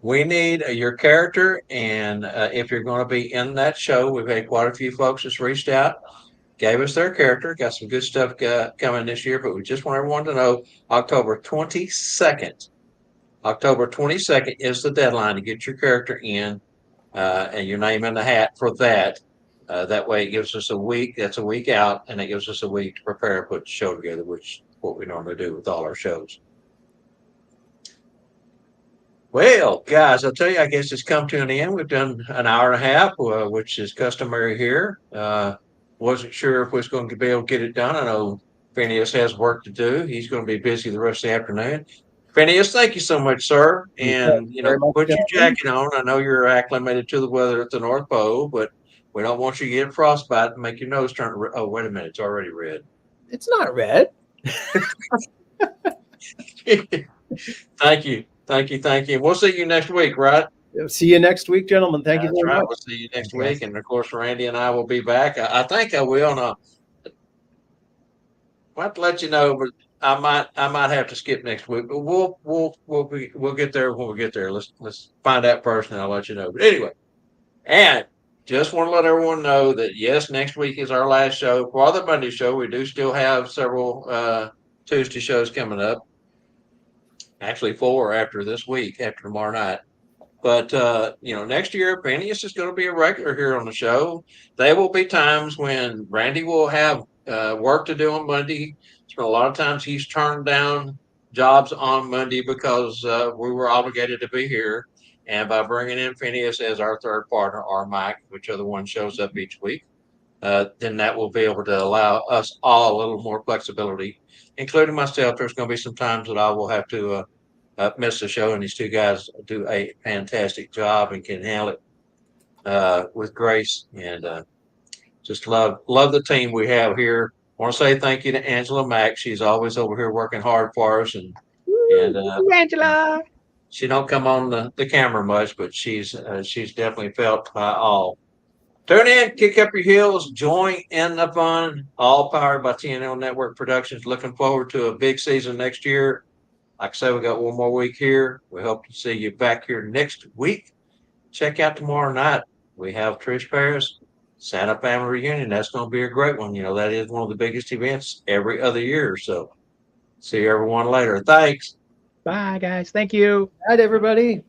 We need your character, and if you're going to be in that show, we've had quite a few folks that's reached out, gave us their character, got some good stuff coming this year, but we just want everyone to know October 22nd. October 22nd is the deadline to get your character in and your name in the hat for that. That way it gives us a week. That's a week out, and it gives us a week to prepare and put the show together, which is what we normally do with all our shows. Well, guys, I'll tell you, I guess it's come to an end. We've done an hour and a half, which is customary here. Wasn't sure if we was going to be able to get it done. I know Phineas has work to do. He's going to be busy the rest of the afternoon. Phineas, thank you so much, sir. And, put your jacket on. I know you're acclimated to the weather at the North Pole, but we don't want you to get frostbite and make your nose turn red. Oh, wait a minute. It's already red. It's not red. Thank you. We'll see you next week, right? See you next week, gentlemen. Thank you That's very right. much. We'll see you next week. And of course, Randy and I will be back. I think I will. I'll have to let you know, but I might have to skip next week. But we'll get there when we get there. Let's find out first, and I'll let you know. But anyway, and just want to let everyone know that yes, next week is our last show for the Monday show. We do still have several Tuesday shows coming up. Actually, 4 after this week, after tomorrow night. But next year, Phineas is going to be a regular here on the show. There will be times when Randy will have work to do on Monday. So a lot of times he's turned down jobs on Monday because we were obligated to be here. And by bringing in Phineas as our third partner, or Mike, whichever one shows up each week, then that will be able to allow us all a little more flexibility, including myself. There's going to be some times that I will have to miss the show, and these two guys do a fantastic job and can handle it with grace. And just love the team we have here. I want to say thank you to Angela Mack. She's always over here working hard for us, and Angela. She don't come on the camera much, but she's definitely felt by all. Tune in, kick up your heels, join in the fun. All powered by TNL Network Productions. Looking forward to a big season next year. Like I said, we got one more week here. We hope to see you back here next week. Check out tomorrow night. We have Trish Paris, Santa Family Reunion. That's going to be a great one. That is one of the biggest events every other year. So see everyone later. Thanks. Bye, guys. Thank you. Good night, everybody.